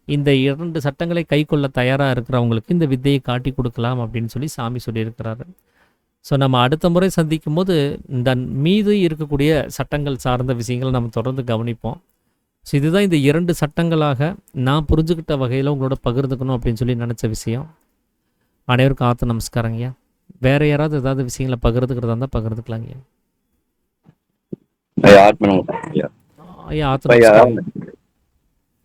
இந்த 2 சட்டங்களை கை கொள்ள தயாராக இருக்கிறவங்களுக்கு இந்த வித்தையை காட்டி கொடுக்கலாம் அப்படின்னு சொல்லி சாமி சொல்லியிருக்கிறாரு. ஸோ நம்ம அடுத்த முறை சந்திக்கும் போது இந்த மீது இருக்கக்கூடிய சட்டங்கள் சார்ந்த விஷயங்களை நம்ம தொடர்ந்து கவனிப்போம். ஸோ இதுதான் இந்த 2 சட்டங்களாக நான் புரிஞ்சுக்கிட்ட வகையில் உங்களோட பகிர்ந்துக்கணும் அப்படின்னு சொல்லி நினச்ச விஷயம். அனைவருக்கும் ஆத்த நமஸ்காரங்கய்யா. வேறு யாராவது ஏதாவது விஷயங்களை பகிர்ந்துக்கிறதா இருந்தால் பகிர்ந்துக்கலாங்கய்யா. ஐயா இப்ப ஆர்த்தடாக்ஸ்.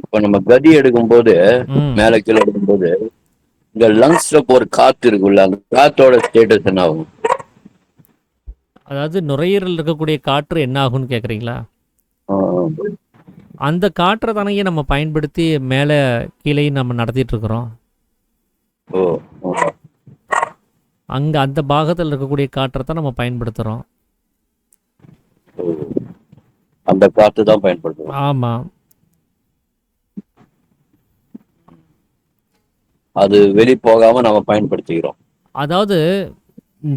இப்ப நம்ம கதி எடுக்கும்போது, ம். மேல கீழே எடுக்கும்போது, இந்த லங்ஸ்ல ஒரு காத்து இருக்குல்ல, அந்த காத்தோட ஸ்டேட்டஸ் என்ன ஆகும்? அதாவது நுரையீரல் இருக்கக்கூடிய காற்று என்ன ஆகும்னு கேட்குறீங்களா? ஆ, அந்த காற்றை தானே நம்ம பயன்படுத்தி மேலே கீழேயும் நம்ம நடத்திட்டு இருக்கிறோம். ஓ, ஓ, அங்கே அந்த பாகத்தில் இருக்கக்கூடிய காற்றை தான் நம்ம பயன்படுத்துகிறோம். ஓ. அந்த காத்து தான் பயன்படுத்துவோம். ஆமாம். அது வெளி போகாம நம்ம பயன்படுத்திக்கிறோம். அதாவது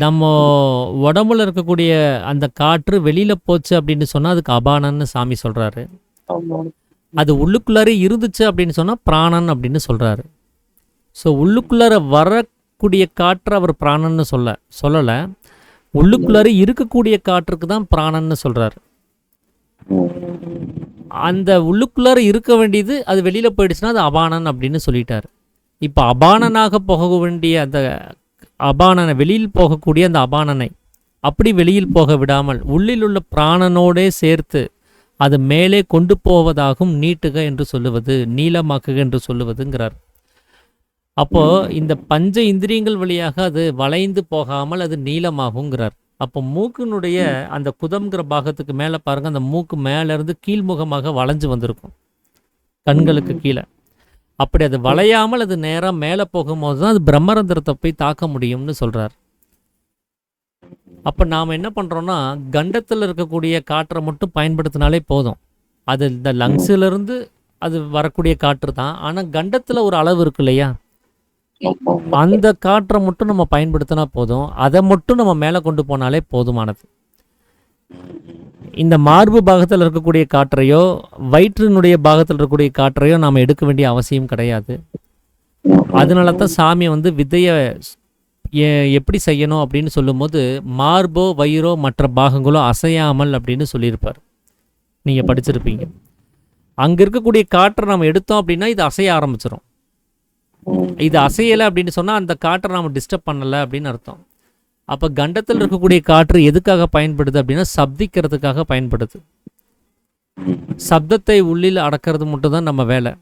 நம்ம உடம்புல இருக்கக்கூடிய அந்த காற்று வெளியில் போச்சு அப்படின்னு சொன்னால் அதுக்கு அபானன்னு சாமி சொல்கிறாரு. ஆமா. அது உள்ளுக்குள்ளாரே இருந்துச்சு அப்படின்னு சொன்னால் பிராணன் அப்படின்னு சொல்கிறாரு. ஸோ உள்ளுக்குள்ளார வரக்கூடிய காற்று அவர் பிராணன்னு சொல்லலை. உள்ளுக்குள்ளார இருக்கக்கூடிய காற்றுக்கு தான் பிராணன்னு சொல்கிறார். அந்த உள்ளுக்குள்ளார இருக்க வேண்டியது அது வெளியில் போயிடுச்சுன்னா அது அபானன் அப்படின்னு சொல்லிட்டார். இப்போ அபானனாக போக வேண்டிய அந்த அபானனை, வெளியில் போகக்கூடிய அந்த அபானனை அப்படி வெளியில் போக விடாமல் உள்ளில் உள்ள பிராணனோடே சேர்த்து அது மேலே கொண்டு போவதாகும் நீட்டுக என்று சொல்லுவது, நீளமாக்குக என்று சொல்லுவதுங்கிறார். அப்போ இந்த பஞ்ச இந்திரியங்கள் வழியாக அது வளைந்து போகாமல் அது நீளமாகுங்கிறார். அப்போ மூக்கினுடைய அந்த குதம்ங்கிற பாகத்துக்கு மேலே பாருங்க, அந்த மூக்கு மேலேருந்து கீழ்முகமாக வளைஞ்சு வந்திருக்கும் கண்களுக்கு கீழே. அப்படி அது வளையாமல் அது நேராக மேலே போகும்போது தான் அது பிரம்மரந்திரத்தை போய் தாக்க முடியும்னு சொல்கிறார். அப்போ நாம் என்ன பண்ணுறோன்னா, கண்டத்தில் இருக்கக்கூடிய காற்றை மட்டும் பயன்படுத்தினாலே போதும். அது இந்த லங்ஸிலிருந்து அது வரக்கூடிய காற்று தான். ஆனால் கண்டத்தில் ஒரு அளவு இருக்கு இல்லையா, அந்த காற்றை மட்டும் நம்ம பயன்படுத்தினா போதும். அதை மட்டும் நம்ம மேலே கொண்டு போனாலே போதுமானது. இந்த மார்பு பாகத்தில் இருக்கக்கூடிய காற்றையோ வயிற்றினுடைய பாகத்தில் இருக்கக்கூடிய காற்றையோ நாம் எடுக்க வேண்டிய அவசியம் கிடையாது. அதனால தான் சாமி வித்தையை எப்படி செய்யணும் அப்படின்னு சொல்லும்போது மார்போ வயிறோ மற்ற பாகங்களோ அசையாமல் அப்படின்னு சொல்லியிருப்பார். நீங்கள் படிச்சிருப்பீங்க. அங்கே இருக்கக்கூடிய காற்றை நம்ம எடுத்தோம் அப்படின்னா இது அசைய ஆரம்பிச்சிடும். இது அசையலை அப்படின்னு சொன்னால் அந்த காற்றை நாம் டிஸ்டர்ப் பண்ணலை அப்படின்னு அர்த்தம். அப்போ கண்டத்தில் இருக்கக்கூடிய காற்று எதுக்காக பயன்படுது அப்படின்னா சப்திக்கிறதுக்காக பயன்படுது. சப்தத்தை உள்ளில் அடக்கிறது மட்டும் தான் நம்ம வேலை.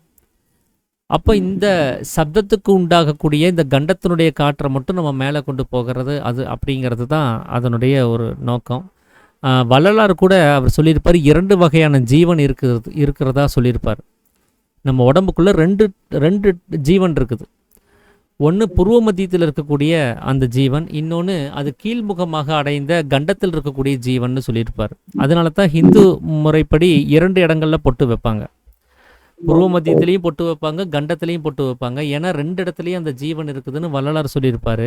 அப்போ இந்த சப்தத்துக்கு உண்டாகக்கூடிய இந்த கண்டத்தினுடைய காற்றை மட்டும் நம்ம மேலே கொண்டு போகிறது அது அப்படிங்கிறது தான் அதனுடைய ஒரு நோக்கம். வள்ளலார் கூட அவர் சொல்லியிருப்பார், 2 வகையான ஜீவன் இருக்கிறதா சொல்லியிருப்பார். நம்ம உடம்புக்குள்ளே ரெண்டு ஜீவன் இருக்குது. ஒன்று புருவ மத்தியத்தில் இருக்கக்கூடிய அந்த ஜீவன், இன்னொன்று அது கீழ்முகமாக அடைந்த கண்டத்தில் இருக்கக்கூடிய ஜீவன் சொல்லியிருப்பார். அதனால தான் ஹிந்து முறைப்படி 2 இடங்களில் பொட்டு வைப்பாங்க. புருவ மத்தியத்திலையும் பொட்டு வைப்பாங்க, கண்டத்திலையும் பொட்டு வைப்பாங்க. ஏன்னா 2 இடத்துலையும் அந்த ஜீவன் இருக்குதுன்னு வள்ளலார் சொல்லியிருப்பார்.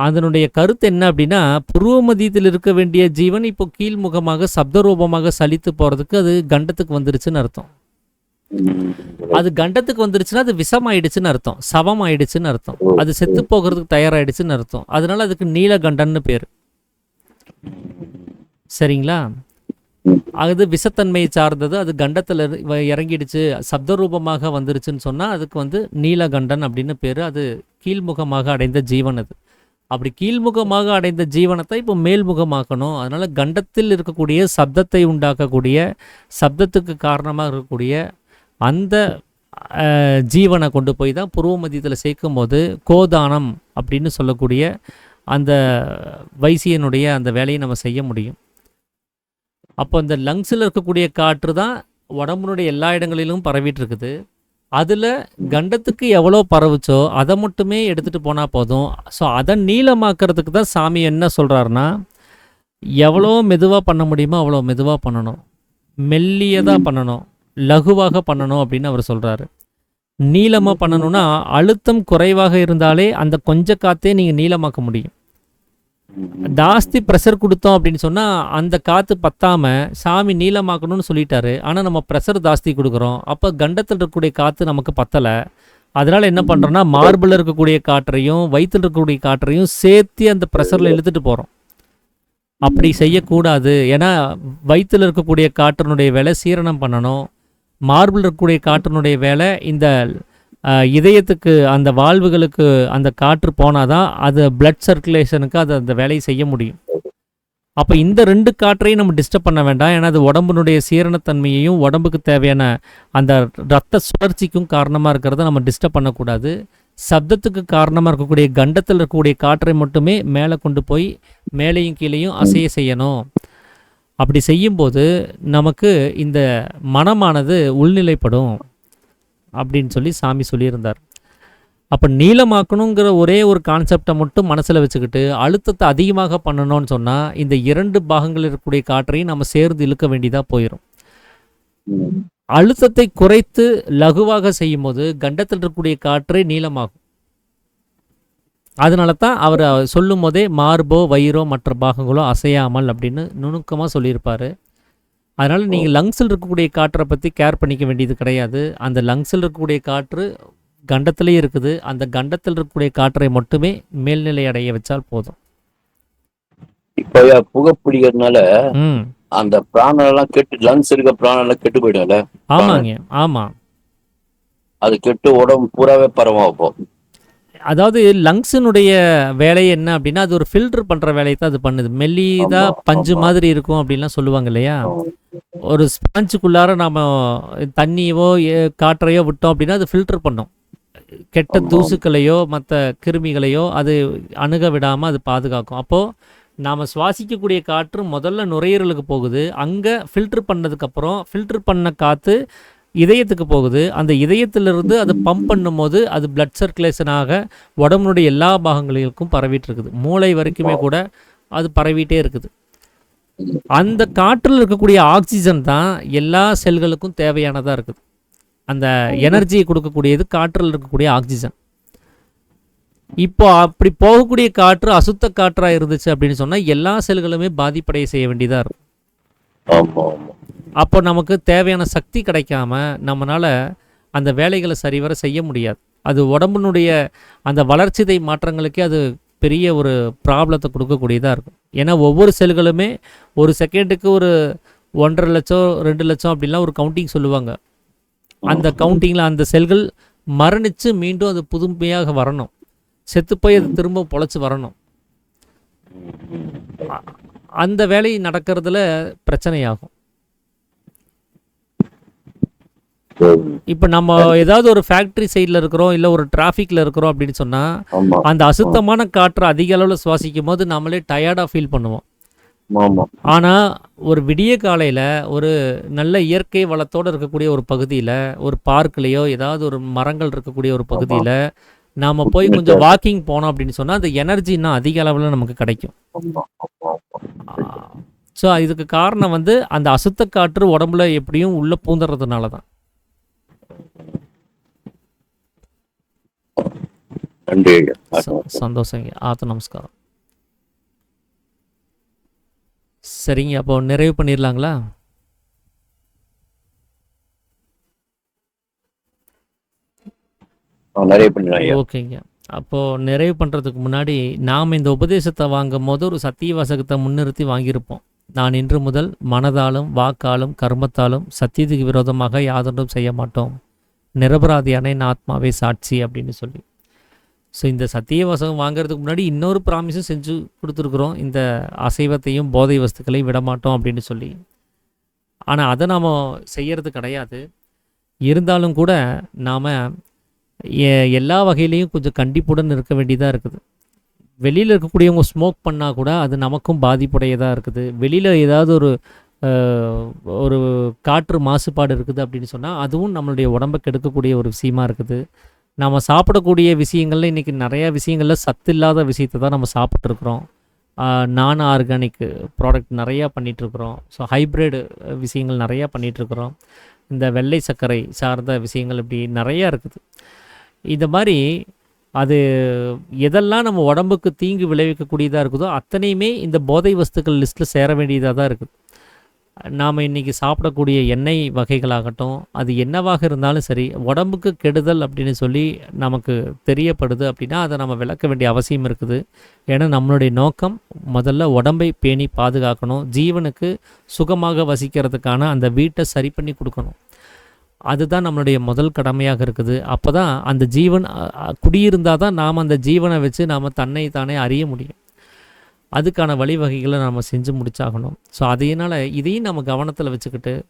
அதனுடைய கருத்து என்ன அப்படின்னா, புருவ மத்தியத்தில் இருக்க வேண்டிய ஜீவன் இப்போ கீழ்முகமாக சப்தரூபமாக சலித்து போகிறதுக்கு அது கண்டத்துக்கு வந்துருச்சுன்னு அர்த்தம். அது கண்டத்துக்கு வந்துருச்சுன்னா அது விஷமாயிடுச்சுன்னு அர்த்தம், சவம் ஆயிடுச்சுன்னு அர்த்தம், அது செத்து போகிறதுக்கு தயாராகிடுச்சுன்னு அர்த்தம். அதனால அதுக்கு நீலகண்டன்னு பேர். சரிங்களா? அது விஷத்தன்மையை சார்ந்தது. அது கண்டத்தில் இறங்கிடுச்சு, சப்தரூபமாக வந்துருச்சுன்னு சொன்னால் அதுக்கு நீலகண்டன் அப்படின்னு பேர். அது கீழ்முகமாக அடைந்த ஜீவன். அது அப்படி கீழ்முகமாக அடைந்த ஜீவனத்தை இப்போ மேல்முகமாக்கணும். அதனால் கண்டத்தில் இருக்கக்கூடிய சப்தத்தை உண்டாக்கக்கூடிய, சப்தத்துக்கு காரணமாக இருக்கக்கூடிய அந்த ஜீவனை கொண்டு போய் தான் புருவ மத்தியத்தில் சேர்க்கும் போது கோதானம் அப்படின்னு சொல்லக்கூடிய அந்த வைசியனுடைய அந்த வேலையை நம்ம செய்ய முடியும். அப்போ இந்த லங்ஸில் இருக்கக்கூடிய காற்று தான் உடம்புனுடைய எல்லா இடங்களிலும் பரவிட்டு இருக்குது. அதில் கண்டத்துக்கு எவ்வளோ பரவுச்சோ அதை மட்டுமே எடுத்துகிட்டு போனால் போதும். ஸோ அதை நீளமாக்குறதுக்கு தான் சாமி என்ன சொல்கிறாருன்னா, எவ்வளோ மெதுவாக பண்ண முடியுமோ அவ்வளோ மெதுவாக பண்ணணும், மெல்லியதாக பண்ணணும், லகுவாக பண்ணணும் அப்படின்னு அவர் சொல்கிறாரு. நீளமாக பண்ணணும்னா அழுத்தம் குறைவாக இருந்தாலே அந்த கொஞ்ச காற்றே நீங்கள் நீளமாக்க முடியும். ஜாஸ்தி ப்ரெஷர் கொடுத்தோம் அப்படின்னு சொன்னால் அந்த காற்று பத்தாமல் சாமி நீளமாக்கணும்னு சொல்லிட்டாரு. ஆனால் நம்ம ப்ரெஷர் ஜாஸ்தி கொடுக்குறோம். அப்போ கண்டத்தில் இருக்கக்கூடிய காற்று நமக்கு பத்தலை. அதனால் என்ன பண்ணுறோன்னா, மார்பில் இருக்கக்கூடிய காற்றையும் வயிற்றில் இருக்கக்கூடிய காற்றையும் சேர்த்து அந்த ப்ரெஷரில் இழுத்துட்டு போகிறோம். அப்படி செய்யக்கூடாது. ஏன்னா வயிற்றில் இருக்கக்கூடிய காற்றினுடைய வேலை சீரணம் பண்ணணும், மார்பில் இருக்கக்கூடிய காற்றினுடைய வேலை இந்த இதயத்துக்கு அந்த வால்வுகளுக்கு அந்த காற்று போனால் தான் அது பிளட் சர்க்குலேஷனுக்கு அது அந்த வேலையை செய்ய முடியும். அப்போ இந்த 2 காற்றையும் நம்ம டிஸ்டர்ப் பண்ண வேண்டாம். ஏன்னா அது உடம்பினுடைய சீரணத்தன்மையையும் உடம்புக்கு தேவையான அந்த ரத்த சுழற்சிக்கும் காரணமாக இருக்கிறத நம்ம டிஸ்டர்ப் பண்ணக்கூடாது. சப்தத்துக்கு காரணமாக இருக்கக்கூடிய கண்டத்தில் இருக்கக்கூடிய காற்றை மட்டுமே மேலே கொண்டு போய் மேலேயும் கீழேயும் அசைய செய்யணும். அப்படி செய்யும்போது நமக்கு இந்த மனமானது உள்நிலைப்படும் அப்படின்னு சொல்லி சாமி சொல்லியிருந்தார். அப்போ நீளமாக்கணுங்கிற ஒரே ஒரு கான்செப்டை மட்டும் மனசில் வச்சுக்கிட்டு அழுத்தத்தை அதிகமாக பண்ணணும்னு சொன்னால் இந்த 2 பாகங்கள் இருக்கக்கூடிய காற்றையும் நம்ம சேர்ந்து இழுக்க வேண்டியதாக போயிடும். அழுத்தத்தை குறைத்து லகுவாக செய்யும் போது கண்டத்தில் இருக்கக்கூடிய காற்று நீளமாகும். அதனால தான் அவர் சொல்லும் போதே மார்போ வயிறோ மற்ற பாகங்களோ அசையாமல் அப்படின்னு நுணுக்கமாக சொல்லியிருப்பார். அதனால் நீங்கள் லங்ஸில் இருக்கக்கூடிய காற்றை பற்றி கேர் பண்ணிக்க வேண்டியது கிடையாது. அந்த லங்ஸில் இருக்கக்கூடிய காற்று கண்டத்திலே இருக்குது. அந்த கண்டத்தில் இருக்கக்கூடிய காற்றை மட்டுமே மேல்நிலை அடைய வச்சால் போதும். இப்போ புகை பிடிக்கிறதுனால அந்த பிராணம் எல்லாம் கெட்டு, லங்ஸ் இருக்க பிராணம் எல்லாம் கெட்டு போயிடும்ல. ஆமாங்க, ஆமா. அது கெட்டு உடம்பு பூராவே பரவும். அப்போ அதாவது லங்ஸினுடைய வேலை என்ன அப்படின்னா அது ஒரு ஃபில்டர் பண்ணுற வேலையை தான் அது பண்ணுது. மெல்லிதா பஞ்சு மாதிரி இருக்கும் அப்படின்லாம் சொல்லுவாங்க இல்லையா. ஒரு ஸ்பாஞ்சுக்குள்ளார நம்ம தண்ணியோ காற்றையோ விட்டோம் அப்படின்னா அது ஃபில்டர் பண்ணும். கெட்ட தூசுக்களையோ மற்ற கிருமிகளையோ அது அணுக விடாமல் அது பாதுகாக்கும். அப்போது நாம் சுவாசிக்கக்கூடிய காற்று முதல்ல நுரையீரலுக்கு போகுது. அங்கே ஃபில்டர் பண்ணதுக்கப்புறம் ஃபில்டர் பண்ண காற்று இதயத்துக்கு போகுது. அந்த இதயத்திலிருந்து அது பம்ப் பண்ணும்போது அது பிளட் சர்க்குலேஷனாக உடம்புடைய எல்லா பாகங்களுக்கும் பரவிட்டு இருக்குது. மூளை வரைக்குமே கூட அது பரவிட்டே இருக்குது. அந்த காற்றில் இருக்கக்கூடிய ஆக்சிஜன் தான் எல்லா செல்களுக்கும் தேவையானதாக இருக்குது. அந்த எனர்ஜியை கொடுக்கக்கூடியது காற்றில் இருக்கக்கூடிய ஆக்சிஜன். இப்போ அப்படி போகக்கூடிய காற்று அசுத்த காற்றாக இருந்துச்சு அப்படின்னு சொன்னால் எல்லா செல்களுமே பாதிப்படைய செய்ய வேண்டியதாக இருக்கும். அப்போ நமக்கு தேவையான சக்தி கிடைக்காம நம்மளால் அந்த வேலைகளை சரிவர செய்ய முடியாது. அது உடம்பினுடைய அந்த வளர்ச்சிதை மாற்றங்களுக்கே அது பெரிய ஒரு ப்ராப்ளத்தை கொடுக்கக்கூடியதாக இருக்கும். ஏன்னா ஒவ்வொரு செல்களுமே ஒரு செகண்டுக்கு ஒரு 1.5 லட்சம் 2 லட்சம் அப்படின்லாம் ஒரு கவுண்டிங் சொல்லுவாங்க. அந்த கவுண்டிங்கில் அந்த செல்கள் மரணித்து மீண்டும் அது புதுமையாக வரணும். செத்துப்போய் அது திரும்ப பொழைச்சி வரணும். அந்த வேலை நடக்கிறதுல பிரச்சனையாகும். இப்போ நம்ம ஏதாவது ஒரு ஃபேக்ட்ரி சைடில் இருக்கிறோம், இல்லை ஒரு டிராஃபிக்கில் இருக்கிறோம் அப்படின்னு சொன்னால் அந்த அசுத்தமான காற்றை அதிக அளவில் சுவாசிக்கும் போது நம்மளே டயர்டாக ஃபீல் பண்ணுவோம். ஆனால் ஒரு விடிய காலையில் ஒரு நல்ல இயற்கை வளத்தோடு இருக்கக்கூடிய ஒரு பகுதியில், ஒரு பார்க்லேயோ ஏதாவது ஒரு மரங்கள் இருக்கக்கூடிய ஒரு பகுதியில் நாம் போய் கொஞ்சம் வாக்கிங் போனோம் அப்படின்னு சொன்னால் அந்த எனர்ஜி இன்னும் அதிக அளவில் நமக்கு கிடைக்கும். ஸோ இதுக்கு காரணம் வந்து அந்த அசுத்த காற்று உடம்புல எப்படியும் உள்ளே பூந்துறதுனால தான். சந்தோஷங்க. நமஸ்காரம். சரிங்க, அப்போ நிறைவு பண்ணிடலாங்களா? ஓகேங்க. அப்போது நிறைவு பண்ணுறதுக்கு முன்னாடி நாம் இந்த உபதேசத்தை வாங்கும் போது ஒரு சத்திய வாசகத்தை முன்னிறுத்தி வாங்கியிருப்போம். நான் இன்று முதல் மனதாலும் வாக்காலும் கர்மத்தாலும் சத்தியத்துக்கு விரோதமாக யாதொன்றும் செய்ய மாட்டோம், நிரபராதியான என் ஆத்மாவே சாட்சி அப்படின்னு சொல்லி. ஸோ இந்த சத்திய வாசகம் வாங்கிறதுக்கு முன்னாடி இன்னொரு ப்ராமிஸும் செஞ்சு கொடுத்துருக்குறோம், இந்த அசைவத்தையும் போதை வஸ்துக்களையும் விடமாட்டோம் அப்படின்னு சொல்லி. ஆனால் அதை நாம் செய்கிறது கிடையாது. இருந்தாலும் கூட நாம் எல்லா வகையிலையும் கொஞ்சம் கண்டிப்புடன் இருக்க வேண்டியதாக இருக்குது. வெளியில் இருக்கக்கூடியவங்க ஸ்மோக் பண்ணால் கூட அது நமக்கும் பாதிப்புடையதாக இருக்குது. வெளியில் ஏதாவது ஒரு காற்று மாசுபாடு இருக்குது அப்படின்னு சொன்னால் அதுவும் நம்மளுடைய உடம்பை கெடுக்கக்கூடிய ஒரு விஷயமா இருக்குது. நம்ம சாப்பிடக்கூடிய விஷயங்களில் இன்றைக்கி நிறையா விஷயங்களில் சத்து இல்லாத விஷயத்தை தான் நம்ம சாப்பிட்ருக்குறோம். நான் ஆர்கானிக் ப்ராடக்ட் நிறையா பண்ணிகிட்ருக்குறோம். ஸோ ஹைப்ரிட் விஷயங்கள் நிறையா பண்ணிகிட்ருக்குறோம். இந்த வெள்ளை சர்க்கரை சார்ந்த விஷயங்கள் இப்படி நிறையா இருக்குது. இந்த மாதிரி அது எதெல்லாம் நம்ம உடம்புக்கு தீங்கு விளைவிக்கக்கூடியதாக இருக்குதோ அத்தனையுமே இந்த போதை வஸ்துக்கள் லிஸ்ட்டில் சேர வேண்டியதாக தான் இருக்குது. நாம் இன்றைக்கி சாப்பிடக்கூடிய எண்ணெய் வகைகளாகட்டும், அது என்னவாக இருந்தாலும் சரி, உடம்புக்கு கெடுதல் அப்படின்னு சொல்லி நமக்கு தெரியப்படுது அப்படின்னா அதை நம்ம விளக்க வேண்டிய அவசியம் இருக்குது. ஏன்னா நம்மளுடைய நோக்கம் முதல்ல உடம்பை பேணி பாதுகாக்கணும், ஜீவனுக்கு சுகமாக வசிக்கிறதுக்கான அந்த வீட்டை சரி பண்ணி கொடுக்கணும். அதுதான் நம்மளுடைய முதல் கடமையாக இருக்குது. அப்போ தான் அந்த ஜீவன் குடியிருந்தால் தான் நாம் அந்த ஜீவனை வச்சு நாம் தன்னை தானே அறிய முடியும். அதுக்கான வழிவகைகளை நம்ம செஞ்சு முடிச்சாகணும். ஸோ அதனால் இதையும் நம்ம கவனத்தில் வச்சுக்கிட்டு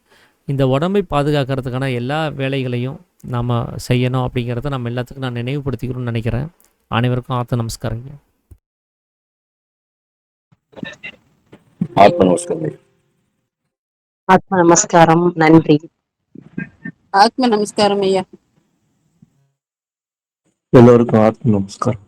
இந்த உடம்பை பாதுகாக்கிறதுக்கான எல்லா வேலைகளையும் நாம் செய்யணும் அப்படிங்கிறத நம்ம எல்லாத்துக்கும் நான் நினைவுபடுத்திக்கணும்னு நினைக்கிறேன். அனைவருக்கும் ஆத்ம நமஸ்காரங்க. ஆத்ம நமஸ்காரம். ஆத்ம நமஸ்காரம். நன்றி. ஆத்ம நமஸ்காரம் ஐயா. எல்லோருக்கும் ஆத்ம நமஸ்காரம்.